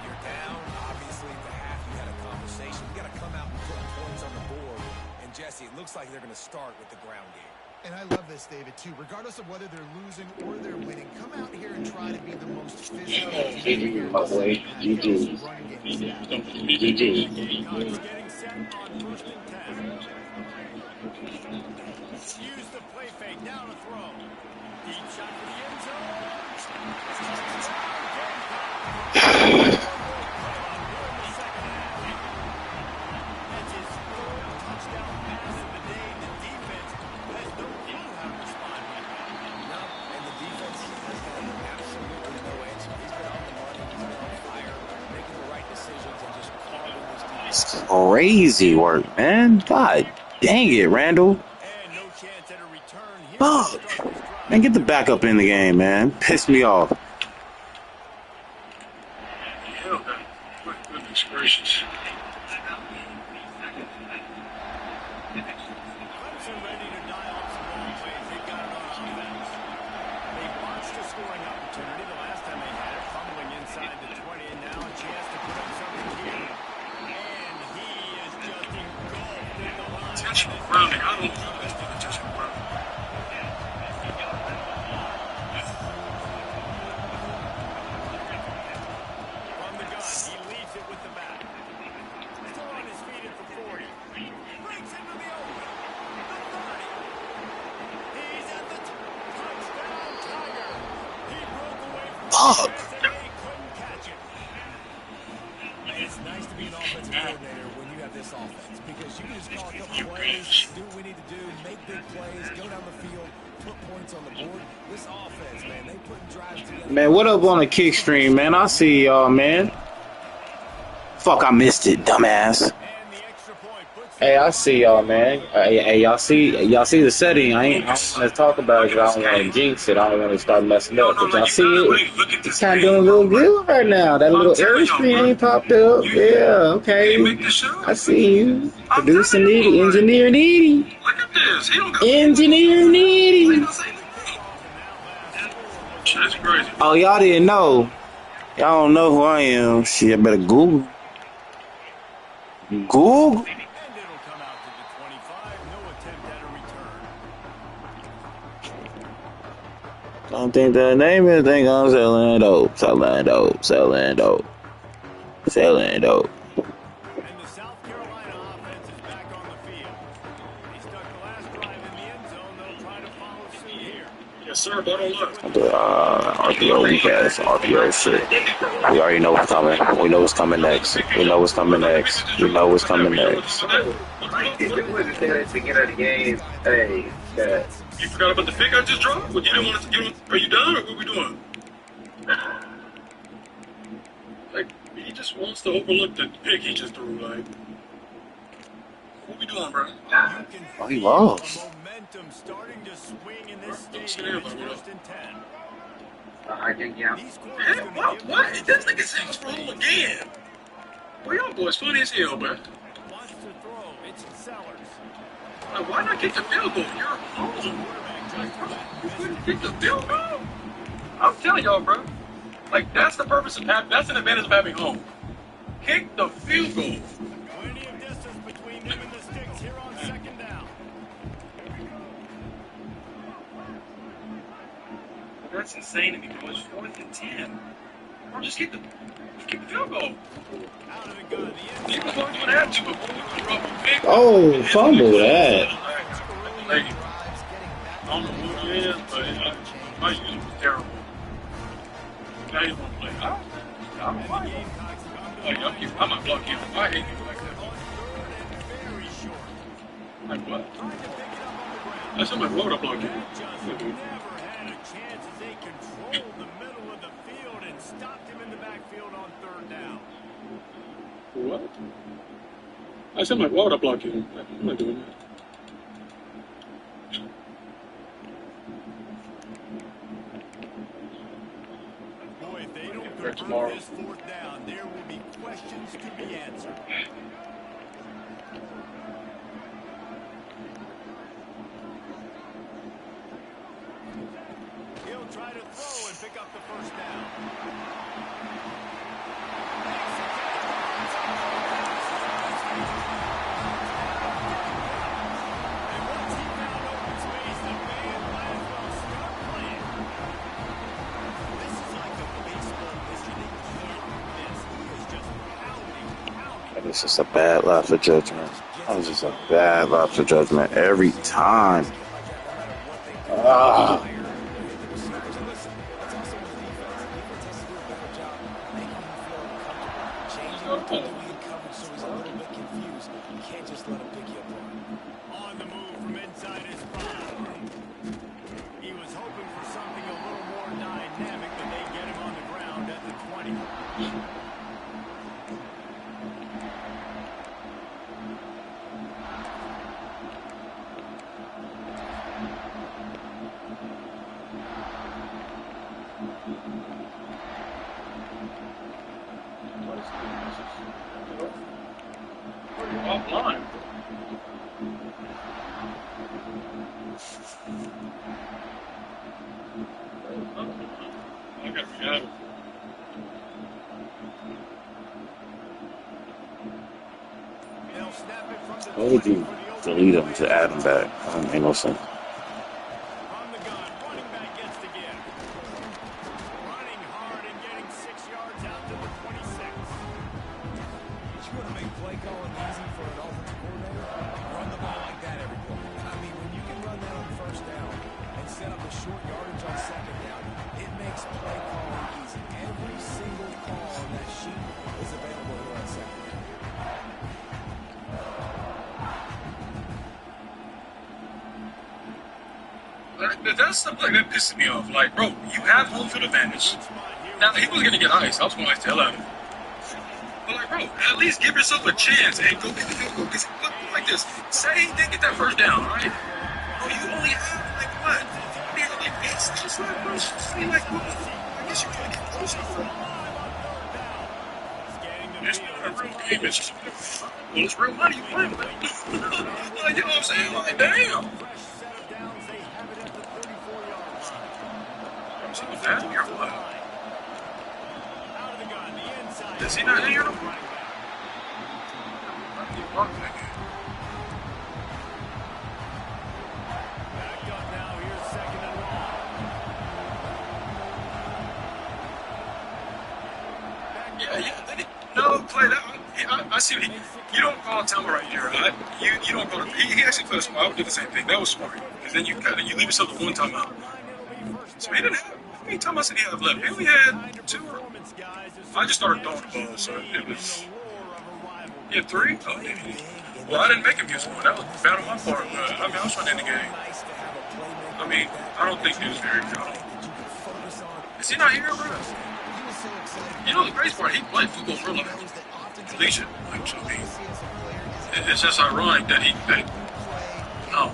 You're down. Obviously, at the half, you had a conversation. You got to come out and put points on the board. And, Jesse, it looks like they're going to start with the ground game. And I love this, David, too. Regardless of whether they're losing or they're winning, come out here and try to be the most physical team here in My the boy. second half. GG. Get us running game stat. GG. Gamecocks getting set on first and 10. Use the play fake, now to throw. Deep shot for the end zone. That's his third touchdown pass of the day. The defense has no clue how to respond right now. No, and the defense has had absolutely no answer. He's been on the money. He's been on fire, making the right decisions and just carving this defense. It's crazy work, man. God dang it, Randall. And no chance at a return here. Fuck. Man, get the backup in the game, man. Piss me off. yeah, okay. Goodness gracious. Clemson ready to dial up some ball plays. They've got it on offense. They botched a scoring opportunity the last time they had it, fumbling inside the 20, and now a chance to put up something here. And he is just engulfed in the line. Intentional grounding. I don't think that's the intentional grounding. From the gun, he leaves it with the back. Still on his feet at the 40. Breaks into the open. The 30. He's at the touchdown, Tiger. He broke away from the Fuck. defense and they couldn't catch him. It's nice to be an offensive coordinator when you have this offense because you can just call a couple plays, do what we need to do, make big plays, go down the field, put points on the board. This offense, man, they put drives together. Man, what up on the kick stream, man? I see y'all, man. Fuck, I missed it, dumbass. And the extra point puts Hey, I see y'all, man. Hey, y'all see the setting. I don't want to talk about it because I don't want to jinx it. I don't want to start messing up. But y'all see it? It's kind of doing a little good right now. That little area screen ain't popped up. Yeah, okay. I see you. Producer Needy, Engineer Needy. Look at this. He don't got Engineer Needy. Shit is crazy. Oh, y'all didn't know. Y'all don't know who I am. Shit, I better Google. Google? and it'll come out to the 25. No attempt at a return. Don't think the name is, think I'm selling dope. Selling dope. Selling dope. Selling dope. And the South Carolina offense is back on the field. They stuck the last drive in the end zone. They'll try to follow suit here. Yeah, Yes, sir. Bottle up. The RPO weak ass RPO shit. We already know what's coming. We know what's coming next. We know what's coming next. We know what's coming next. Like, if it wasn't there at the beginning of the game, hey, You forgot about the pick I just dropped? Well, you didn't want to get on. Are you done or what we doing? Like, he just wants to overlook the pick he just threw. Like, what we doing, bro? Oh, he lost. Momentum starting to swing in this stadium. It's 1st and 10. I think, yeah. Man, what? This nigga seems wrong again. Well, y'all boys funny as hell, man. Wants to throw. It's Sellers. Like, why not kick the field goal? You're home. Like, bro, you couldn't kick the field goal? I'm telling y'all, bro. Like, that's the purpose of having, that's an advantage of having home. Kick the field goal. Plenty of distance between them and the sticks here on 2nd down. That's insane to me, bro. It's 4th and 10. Bro, just kick the field goal. Out of the gun. The He was going to have to before we threw up a pick. Oh, fumble that. Like, I don't know who it is, but my unit was terrible. Now he's going to play. I don't like him. Like, I might block him. I hate people like that. very short. Like what? That's somebody wrote a block him. Never had a chance as they controlled the middle of the field and stopped him in the backfield on 3rd down. What? I said my water block him. I'm not doing that. Boy, if they don't convert this 4th down, there will be questions to be answered. He'll try to throw and pick up the 1st down. And once he found open space, the man might as well start playing. This is like a baseball pitcher they can't miss. He is just pounding. That was just a bad lapse of judgment. That was just a bad lapse of judgment every time. Ah. On the move from inside his 5. He was hoping for something a little more dynamic, but they get him on the ground at the 20. Offline. I gotta be out. They'll snap it from the Why would 20 you for the opening delete him play. to add him back? That don't make no sense. From the gun, running back gets the give. Running hard and getting 6 yards out to the 26. You want to make play calling easy for an offensive coordinator? Run the ball like that every play. I mean, when you can run that on 1st down and set up a short yardage on 2nd down, it makes play calling easy. Every single call on that sheet is available here on 2nd down. That's something that pisses me off. Like, bro, you have home field advantage. Now, he was going to get ice. I was going to ice the hell out of him. But, like, bro, at least give yourself a chance and go get the field goal. Because, look, like this. Say he didn't get that 1st down, right? Bro, you only have, like, what? I mean, like, 8 steps left, bro. I mean, like, what? I guess you got to get closer, bro. It's not a real game. It's just, well, it's real money you playing with. Like, you know what I'm saying? Like, damn. Fresh set of downs, they have it at the 34-yard line. Is he that or what? Out of the gun, the inside. Is he not in here? Running back. Backed up now, here's 2nd and long. No, play that. I see. You don't call a timeout right here. Right? You don't call. He actually played a smart. I would do the same thing. That was smart. Because then you leave yourself with one timeout. So he didn't have. How many times I said he had left? He only had 2. I just started throwing the ball, so it was. He had 3. Oh, damn. Well, I didn't make him use one. That was bad on my part. But I mean, I was trying to end the game. I mean, I don't think he was very good. Is he not here, bro? You know the crazy part? He played football for life. Collegiate. Like, so, I mean, it's just ironic that he. No.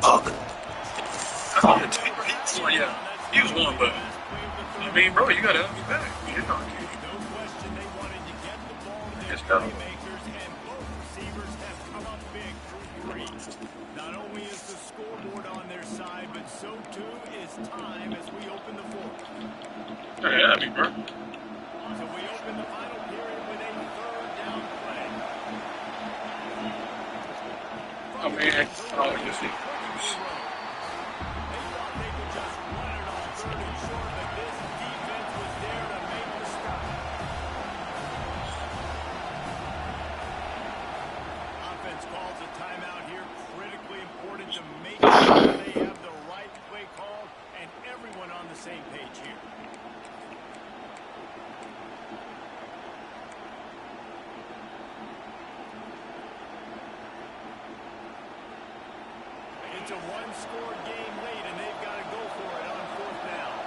Fuck. I mean, he was one, yeah. He was one, but I mean, bro, you gotta help me back. You're not kidding. It's tough. Not only is the scoreboard on their side, but so too is time as we open the fourth. Hey, that'd be, bro. So we open the final period with a third down play. Oh man, oh, you see. Calls a timeout here, critically important to make sure they have the right play call and everyone on the same page here. It's a one-score game late, and they've got to go for it on fourth down.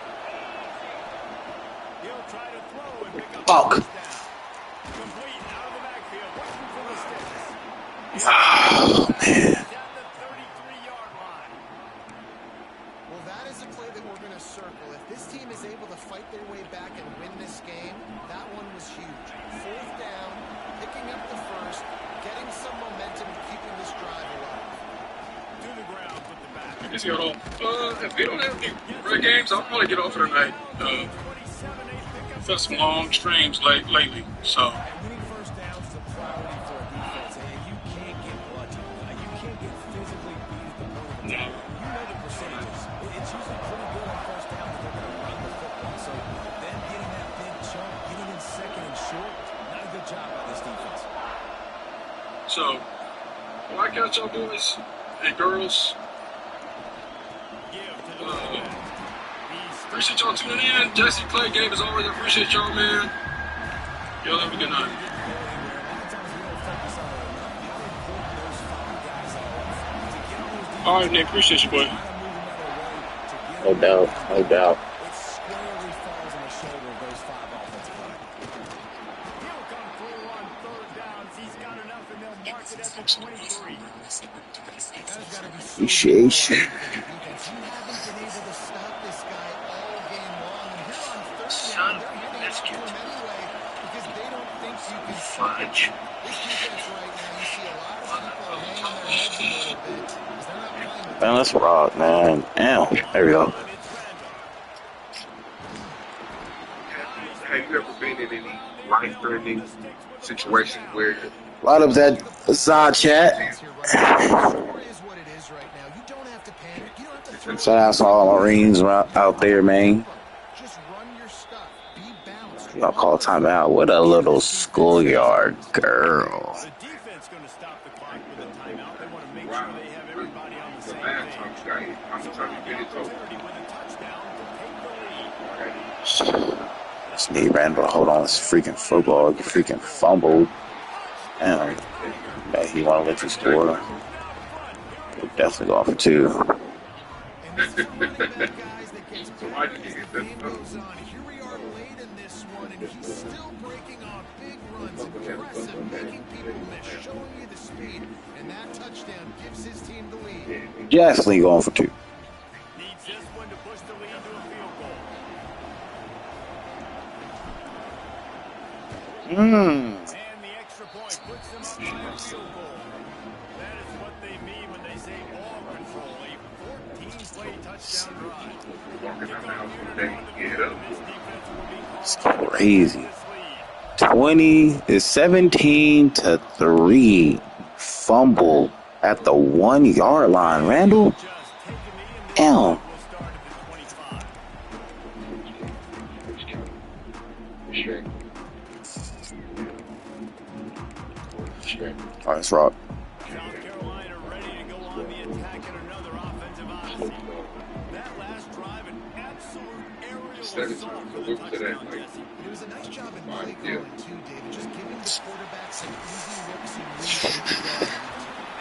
He'll try to throw and pick up the first down. Complete out of the backfield, working for the sticks. Oh, man. Well, that is a play that we're going to circle. If this team is able to fight their way back and win this game, that one was huge. Fourth down, picking up the first, getting some momentum and keeping this drive alive. To the ground with the back. Just got off. If we don't have any great games, I'll probably get off for tonight. Felt some long streams lately, so. So, well, I got y'all boys and girls. Appreciate y'all tuning in. Jesse, Clay, Gabe, as always, I appreciate y'all, man. Y'all have a good night. All right, Nick, appreciate you, boy. No doubt, no doubt. Appreciation. Son, that's cute. Fudge. Man, let's rock, man. Damn. There we go. Have you ever been in any life-threatening situation where A lot of that side chat. Shout out to all Marines out there, man. Y'all call timeout. What a little schoolyard girl. Just need Randall to hold on this freaking football. Get freaking fumbled. Damn. Man, he want to let you score. We're definitely going for 2. Definitely going for 2. And the extra point puts them up by a field goal. That is what they mean when they say ball control. A 14-play touchdown drive. It's crazy. 17-3. Fumble at the 1-yard line. Randall? Damn. All right, let's rock. South Carolina ready to go on the attack at another offensive odyssey. That last drive, an absolute assault for the touchdown, Jesse. It was a nice job in play calling, too, David. Just giving the quarterback some easy looks and reads that he could go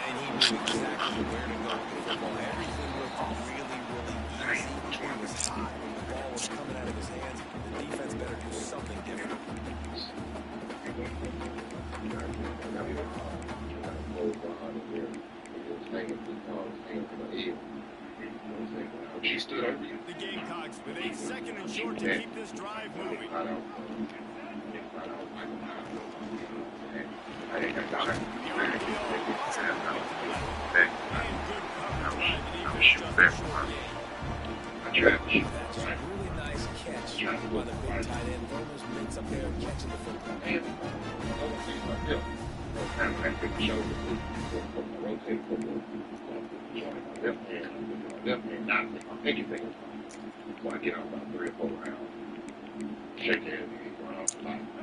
and need to. And he knew exactly where to go with the football. Everything looked really, really easy. It was hot. The ball was coming out of his hands. The defense better do something different. The Gamecocks with a 2nd and short to keep this drive moving. Really nice catch by the big tight end. Throwing those mitts up there and catching the football.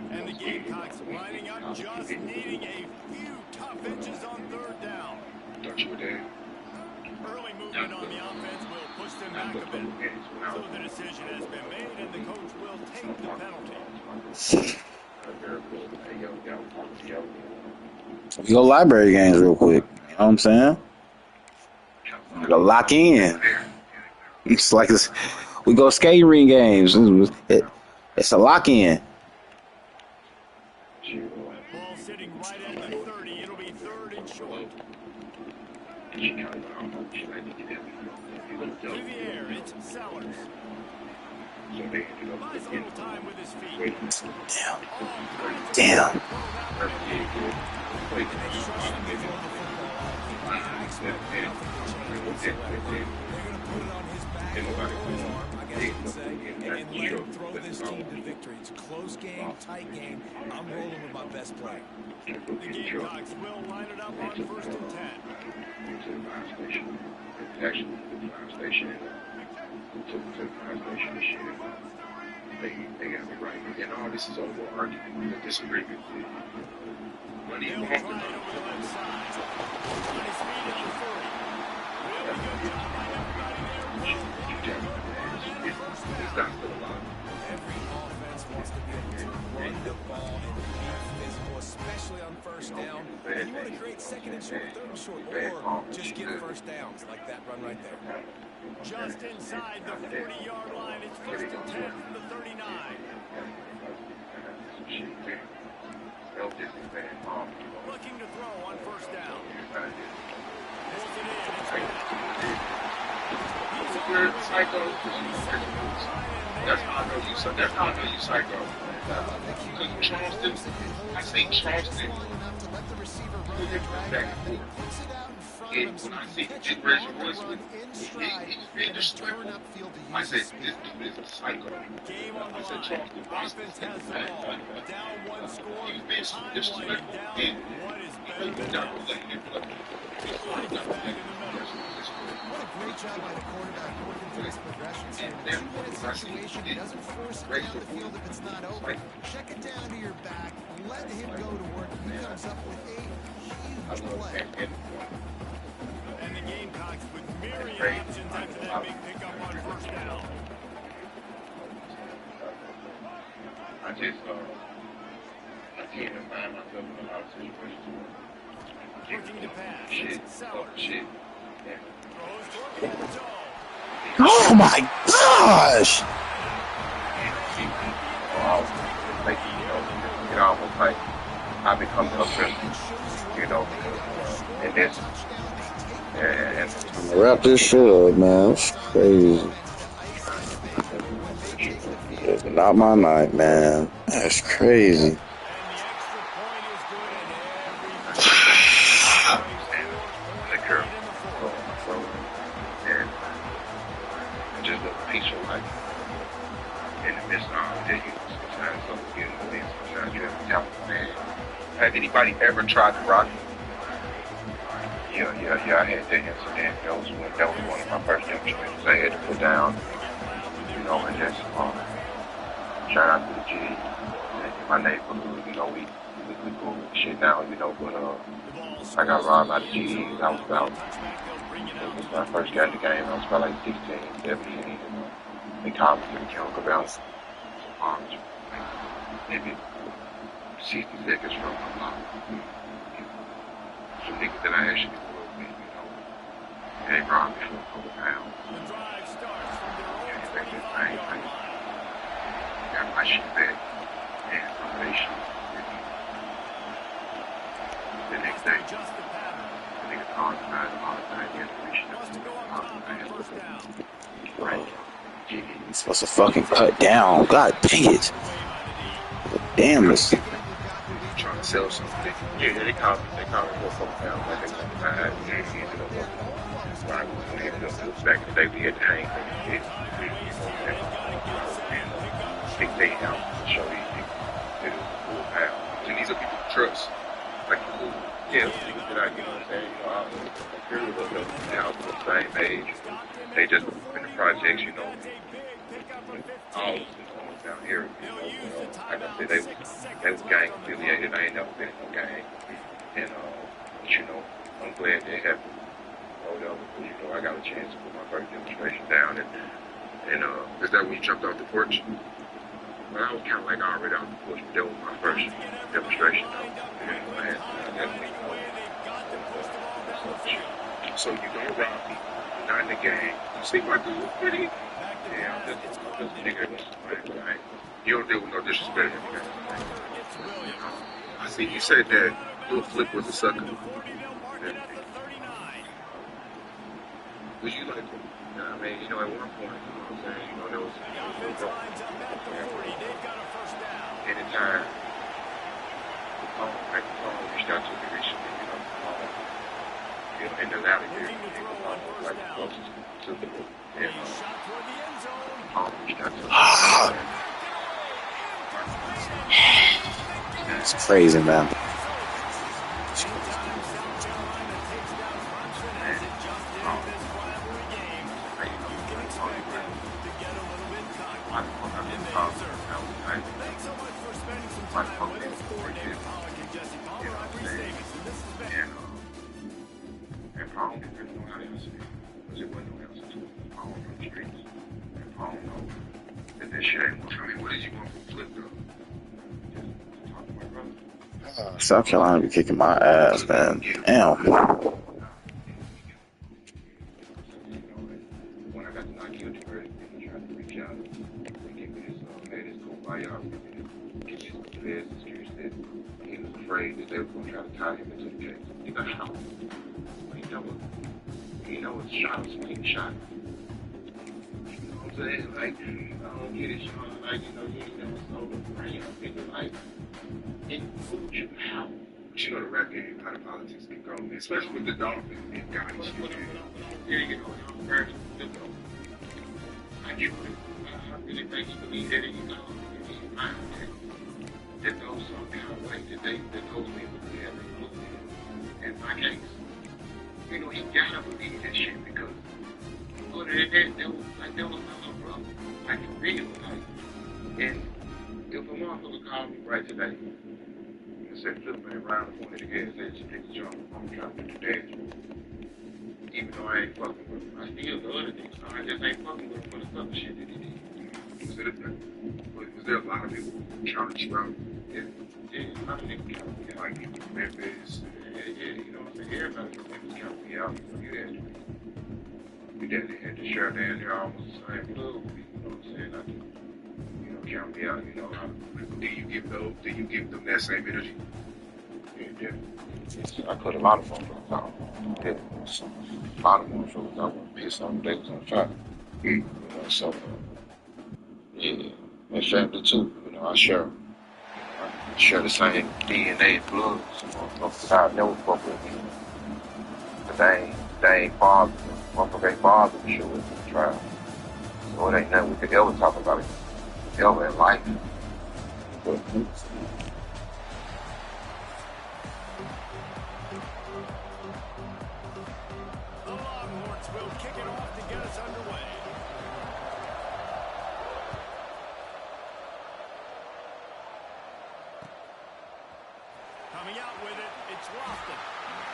And the Gamecocks lining up, just needing a few tough inches on 3rd down. Early movement on the offense will push them back a bit. So the decision has been made, and the coach will take the penalty. We go library games real quick. You know what I'm saying? We go lock in. It's like this. We go skating ring games. It's a lock in. Ball sitting right at the 30. It'll be 3rd and short. Through the air, it's Sellers. Buys a little time with his feet. Damn. And let him throw this team to victory. It's a close game, tight game. I'm rolling with my best player. The Gamecocks will line it up on 1st and 10. They got me right. And all this is over argument, the disagreement. What do you They'll try it over the left side. On his feet at the 30. Really good job by everybody there. It's not still alive. Every offense wants to be able to run the ball and be physical, especially on 1st down. And you want to create 2nd and short, 3rd and short, or just get 1st downs like that run right there. Just inside the 40-yard line. It's 1st and 10 from the 39. Looking to throw on 1st down. Pulls it in. It's You're psycho. That's how I know you. That's how I know you psycho. Because Charleston, I think Charleston. When I see this Reggie Royce, he's being disrespectful. I said, this dude is a psycho. game on the I said, line. Charleston, Offense has the ball. Down 1 score. he's being Time disrespectful. winding down. What is better than Not that? letting him play. Back in the middle. What a great job by the quarterback working through his progressions here. In a 2-minute situation, he doesn't force it down the field if it's not open. Check it down to your back. Let him go to work. He comes up with a huge play. And the Gamecocks with myriad options after that big pickup on 1st down. I can't find myself in a lot of situations. Looking to pass. Shit. It's Sellers. Shit. Throws toward the end zone. Oh my gosh! It almost like I become aggressive, and this, and Wrap this shit up, man. It's crazy. It's not my night, man. That's crazy. And the extra point is good and the girl, and just a peaceful life in the midst of all that. Sometimes you have to tell them, man. Has anybody ever tried to rock? Yeah, I had that incident. That was one of my first incidents I had to put down, and just shout out to the G, my neighborhood, we cool with shit now, but I got robbed by the GEs. I was about, when I first got in the game, I was about like 16, 17, They call me for the chemical balance. Maybe 60 seconds from my mom. Some niggas that I actually grew up with, they robbed me for a couple pounds. The drive starts from their own Got 25-yard line. my shit back. And some of they shit. The next day, Just the pattern. the nigga called me out all the time. He had to reach Wants to go up top on first down. right. You're supposed to fucking cut down. God dang it. Damn this. Trying to sell something. Yeah, they called me for a couple pounds. Like they wanted my eyes. And he ended up right. When he ended up back in the day, we had to hang from the head. Big day out to show you that it was a cool pound. And these are people who trust. Like, cool. Yeah, niggas that I, you know what I'm saying? I agree with them. Now, the same age. They just in the projects, all down here, like I said, they was gang affiliated. I ain't never been in no gang. And, I'm glad they have whatever, because, I got a chance to put my first demonstration down. And is that when you jumped off the porch? Well, I was kind of like already off the porch, but that was my first demonstration, So you don't rob me, you're not in the gang. You see my dude pretty? Yeah, I'm just a nigga. You don't deal with no disrespect. I see you said that Lil Flip was a sucker. Was you like, I mean, at one point, what I'm saying, there was anytime the phone reached out to me recently, in the louder here, like closest to the It's crazy, man. South Carolina be kicking my ass, man. Damn. When I got to knock you into earth, they tried to reach out and give me this, this cool buyout, get you some feds excuse that he was afraid that they were going to try to tie him into the case. He got shot. It's shot was being shot. You know what I'm saying? Like, I don't get it, Sean. Like, you ain't never sold a brain. I think like, it fooled you how. But the rap game, how the politics can go, especially with the Dolphins and Gotti shit. Here you go, first, I get it. I really think you believe that in your mind that those some kind of way that those people could have included. In my case, he gotta believe that shit because other than that, that was my little brother. Like, for real, and if a motherfucker called me right today, said, look, man, round the corner to gas station, take the jump. I'm trying to do the dance. Even though I ain't fucking with him, I still the other niggas. I just ain't fucking with him for the stuff shit that he did. Was there a lot of people who counted you out? Yeah, a lot of niggas counted me out. Like people from Memphis. Yeah, you know what I'm saying? Everybody from Memphis counted me out. You asked me. We definitely had to share down there almost the same blood with me. You know what I'm saying? I do. Count me out, do you give them that same energy? Yeah, definitely. I put a lot of motherfuckers out. A lot of motherfuckers out want to piss on they was on fire. So, yeah, and family too. I share the same DNA and blood. So motherfuckers I never fuck with me. But they ain't bothered. Motherfuckers ain't bothered to show it to the trial. So it ain't nothing we could ever talk about it. Ever in life. The Longhorns will kick it off to get us underway. Coming out with it, it's Lofton.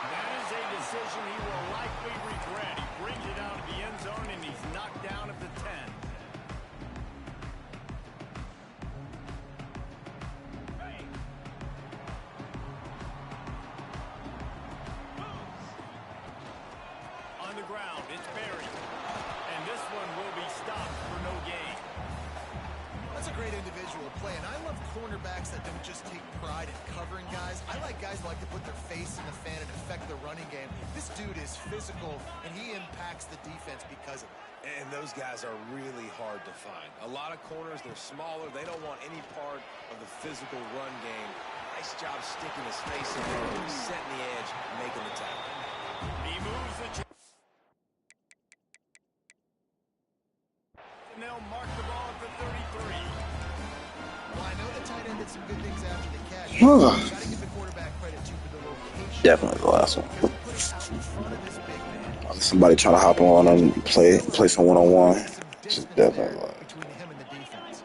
That is a decision he will likely regret. He brings it out of the end zone and he's knocked down at the 10. guys like to put their face in the fan and affect the running game. This dude is physical, and he impacts the defense because of it. And those guys are really hard to find. A lot of corners, they're smaller. They don't want any part of the physical run game. Nice job sticking his face in there, setting the edge, making the tackle. He moves the and they'll mark the ball at the 33. Well, I know the tight end did some good things after the catch. Huh. Got to give the quarterback credit, too, for the location. Definitely the last one. Because he put it out in front of this big man. Somebody trying to hop on and play some one-on-one. Just definitely. Between him and the defense.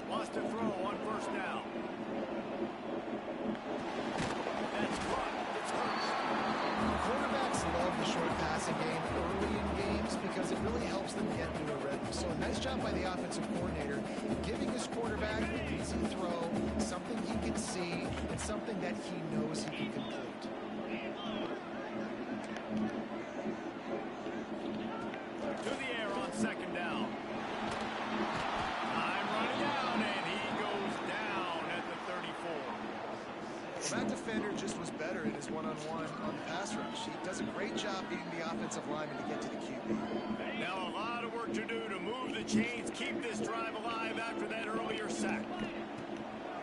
Lost a throw on first down. That's caught. It's hurt. Quarterbacks love the short passing game early in games because it really helps them get into a rhythm. So a nice job by the offensive coordinator giving his quarterback an easy throw, something he can see, and something that he knows he can complete. To the air on second down. Time running down, and he goes down at the 34. Well, that defender just was better in his one-on-one on the pass rush. He does a great job beating the offensive lineman to get to the QB. Now a lot of work to do to move the chains, keep this drive alive after that earlier sack.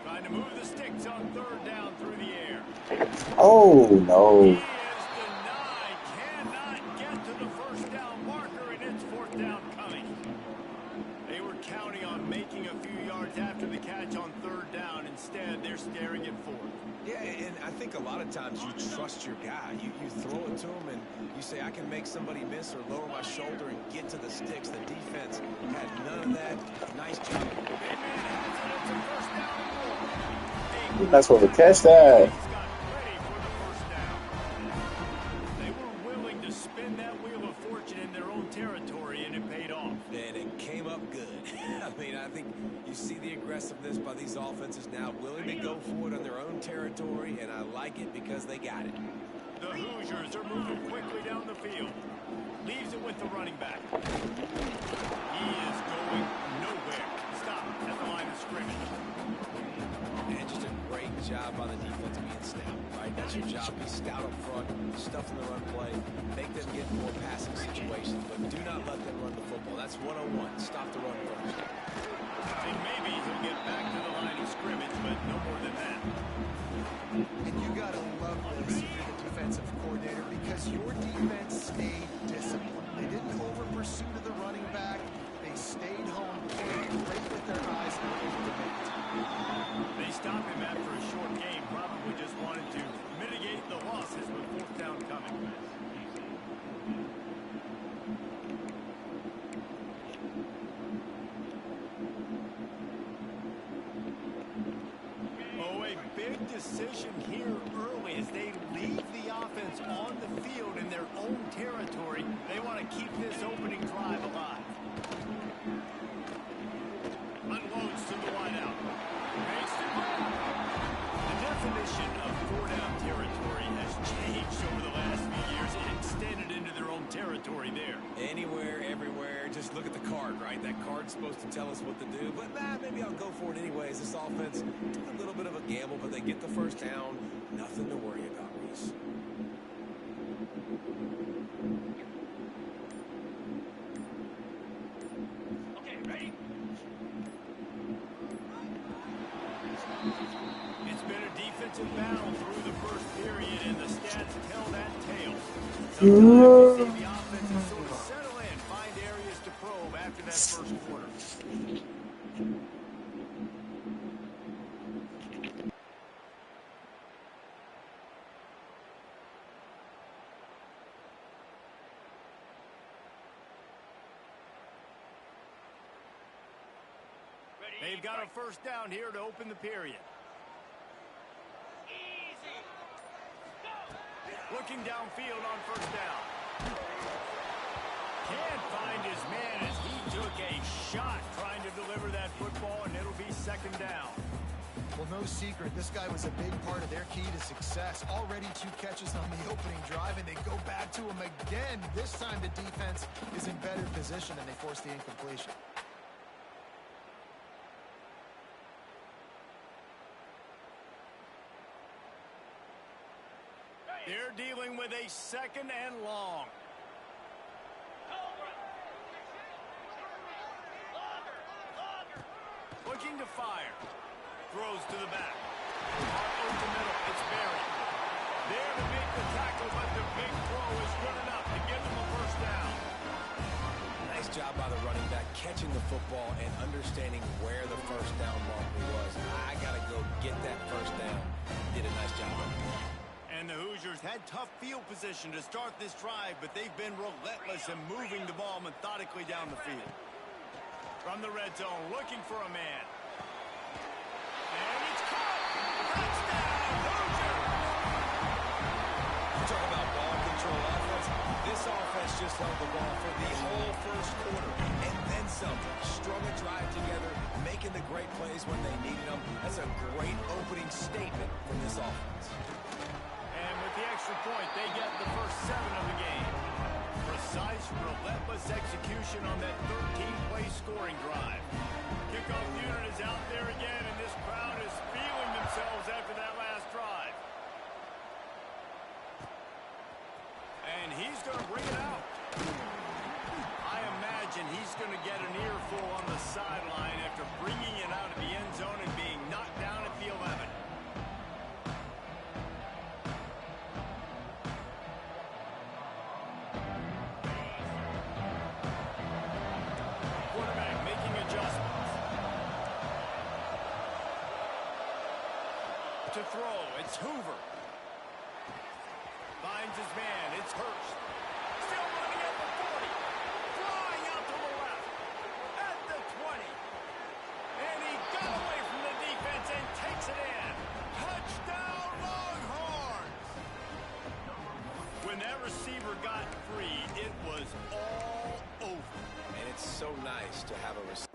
Trying to move the sticks on third down through the air. Oh, He no. is denied, cannot get to the first down marker, and it's fourth down coming. They were counting on making a few yards after the catch on third down. Instead, they're staring at fourth. Yeah, and I think a lot of times you trust your guy. You throw it to him, and you say, I can make somebody miss or lower my shoulder and get to the sticks. The defense had none of that. Nice job. That's what we catch that. He's got ready for the first down. They were willing to spin that wheel of fortune in their own territory, and it paid off. And it came up good. I mean, I think you see the aggressiveness by these offenses now, willing to go for it on their own territory, and I like it because they got it. The Hoosiers are moving quickly down the field. Leaves it with the running back. He is going nowhere. Stop at the line of scrimmage. And just a great job by the defense being stout, right? That's your job. Be stout up front, stuff in the run play, make them get more passing situations, but do not let them run the football. That's 101. Stop the run first. And maybe he'll get back to the line of scrimmage, but no more than that. And you got to love this if you're the defensive coordinator because your defense stayed disciplined. They didn't over-pursue to the running back. They stayed home, played great with their eyes, and were able to make it. They stopped him after a short game, probably just wanted to mitigate the losses with fourth down coming. Oh, a big decision here early as they leave the offense on the field in their own territory. They want to keep this opening drive alive. Unloads to the wideout. Makes the grab. The definition of four-down territory has changed over the last few years. It extended into their own territory there. Anywhere, everywhere, just look at the card, right? That card's supposed to tell us what to do, but maybe I'll go for it anyways. This offense took a little bit of a gamble, but they get the first down. Nothing to worry about, Reese. Okay, ready? It's been a defensive battle through the first period, and the stats tell that tale. Sometimes you see the offense sort of settle in, find areas to probe after that first quarter. They've got a first down here to open the period. Looking downfield on first down. Can't find his man as he took a shot trying to deliver that football, and it'll be second down. Well, no secret, this guy was a big part of their key to success. Already 2 catches on the opening drive, and they go back to him again. This time the defense is in better position, and they force the incompletion. They're dealing with a 2nd and long. Looking to fire. Throws to the back. Over the middle. It's buried. There to make the tackle, but the big throw is good enough to give them a first down. Nice job by the running back, catching the football and understanding where the first down marker was. I got to go get that first down. Did a nice job of it. And the Hoosiers had tough field position to start this drive, but they've been relentless in moving the ball methodically down the field. From the red zone, looking for a man. And it's caught! Touchdown, Hoosiers! You talk about ball control offense. This offense just held the ball for the whole first quarter, and then some. Strung a drive together, making the great plays when they needed them. That's a great opening statement from this offense. And with the extra point, they get the first 7 of the game. Precise, relentless execution on that 13-play scoring drive. Kickoff unit is out there again, and this crowd is feeling themselves after that last drive. And he's going to bring it out. I imagine he's going to get an earful on the sideline after bringing it out of the end zone and being knocked down at the 11. Quarterback making adjustments. To throw, it's Hoover. Finds his man, it's Hurst. Still running at the 40. Flying out to the left. At the 20. And he got away from the defense and takes it in. Touchdown, Longhorns! When that receiver got free, it was all over. And it's so nice to have a receiver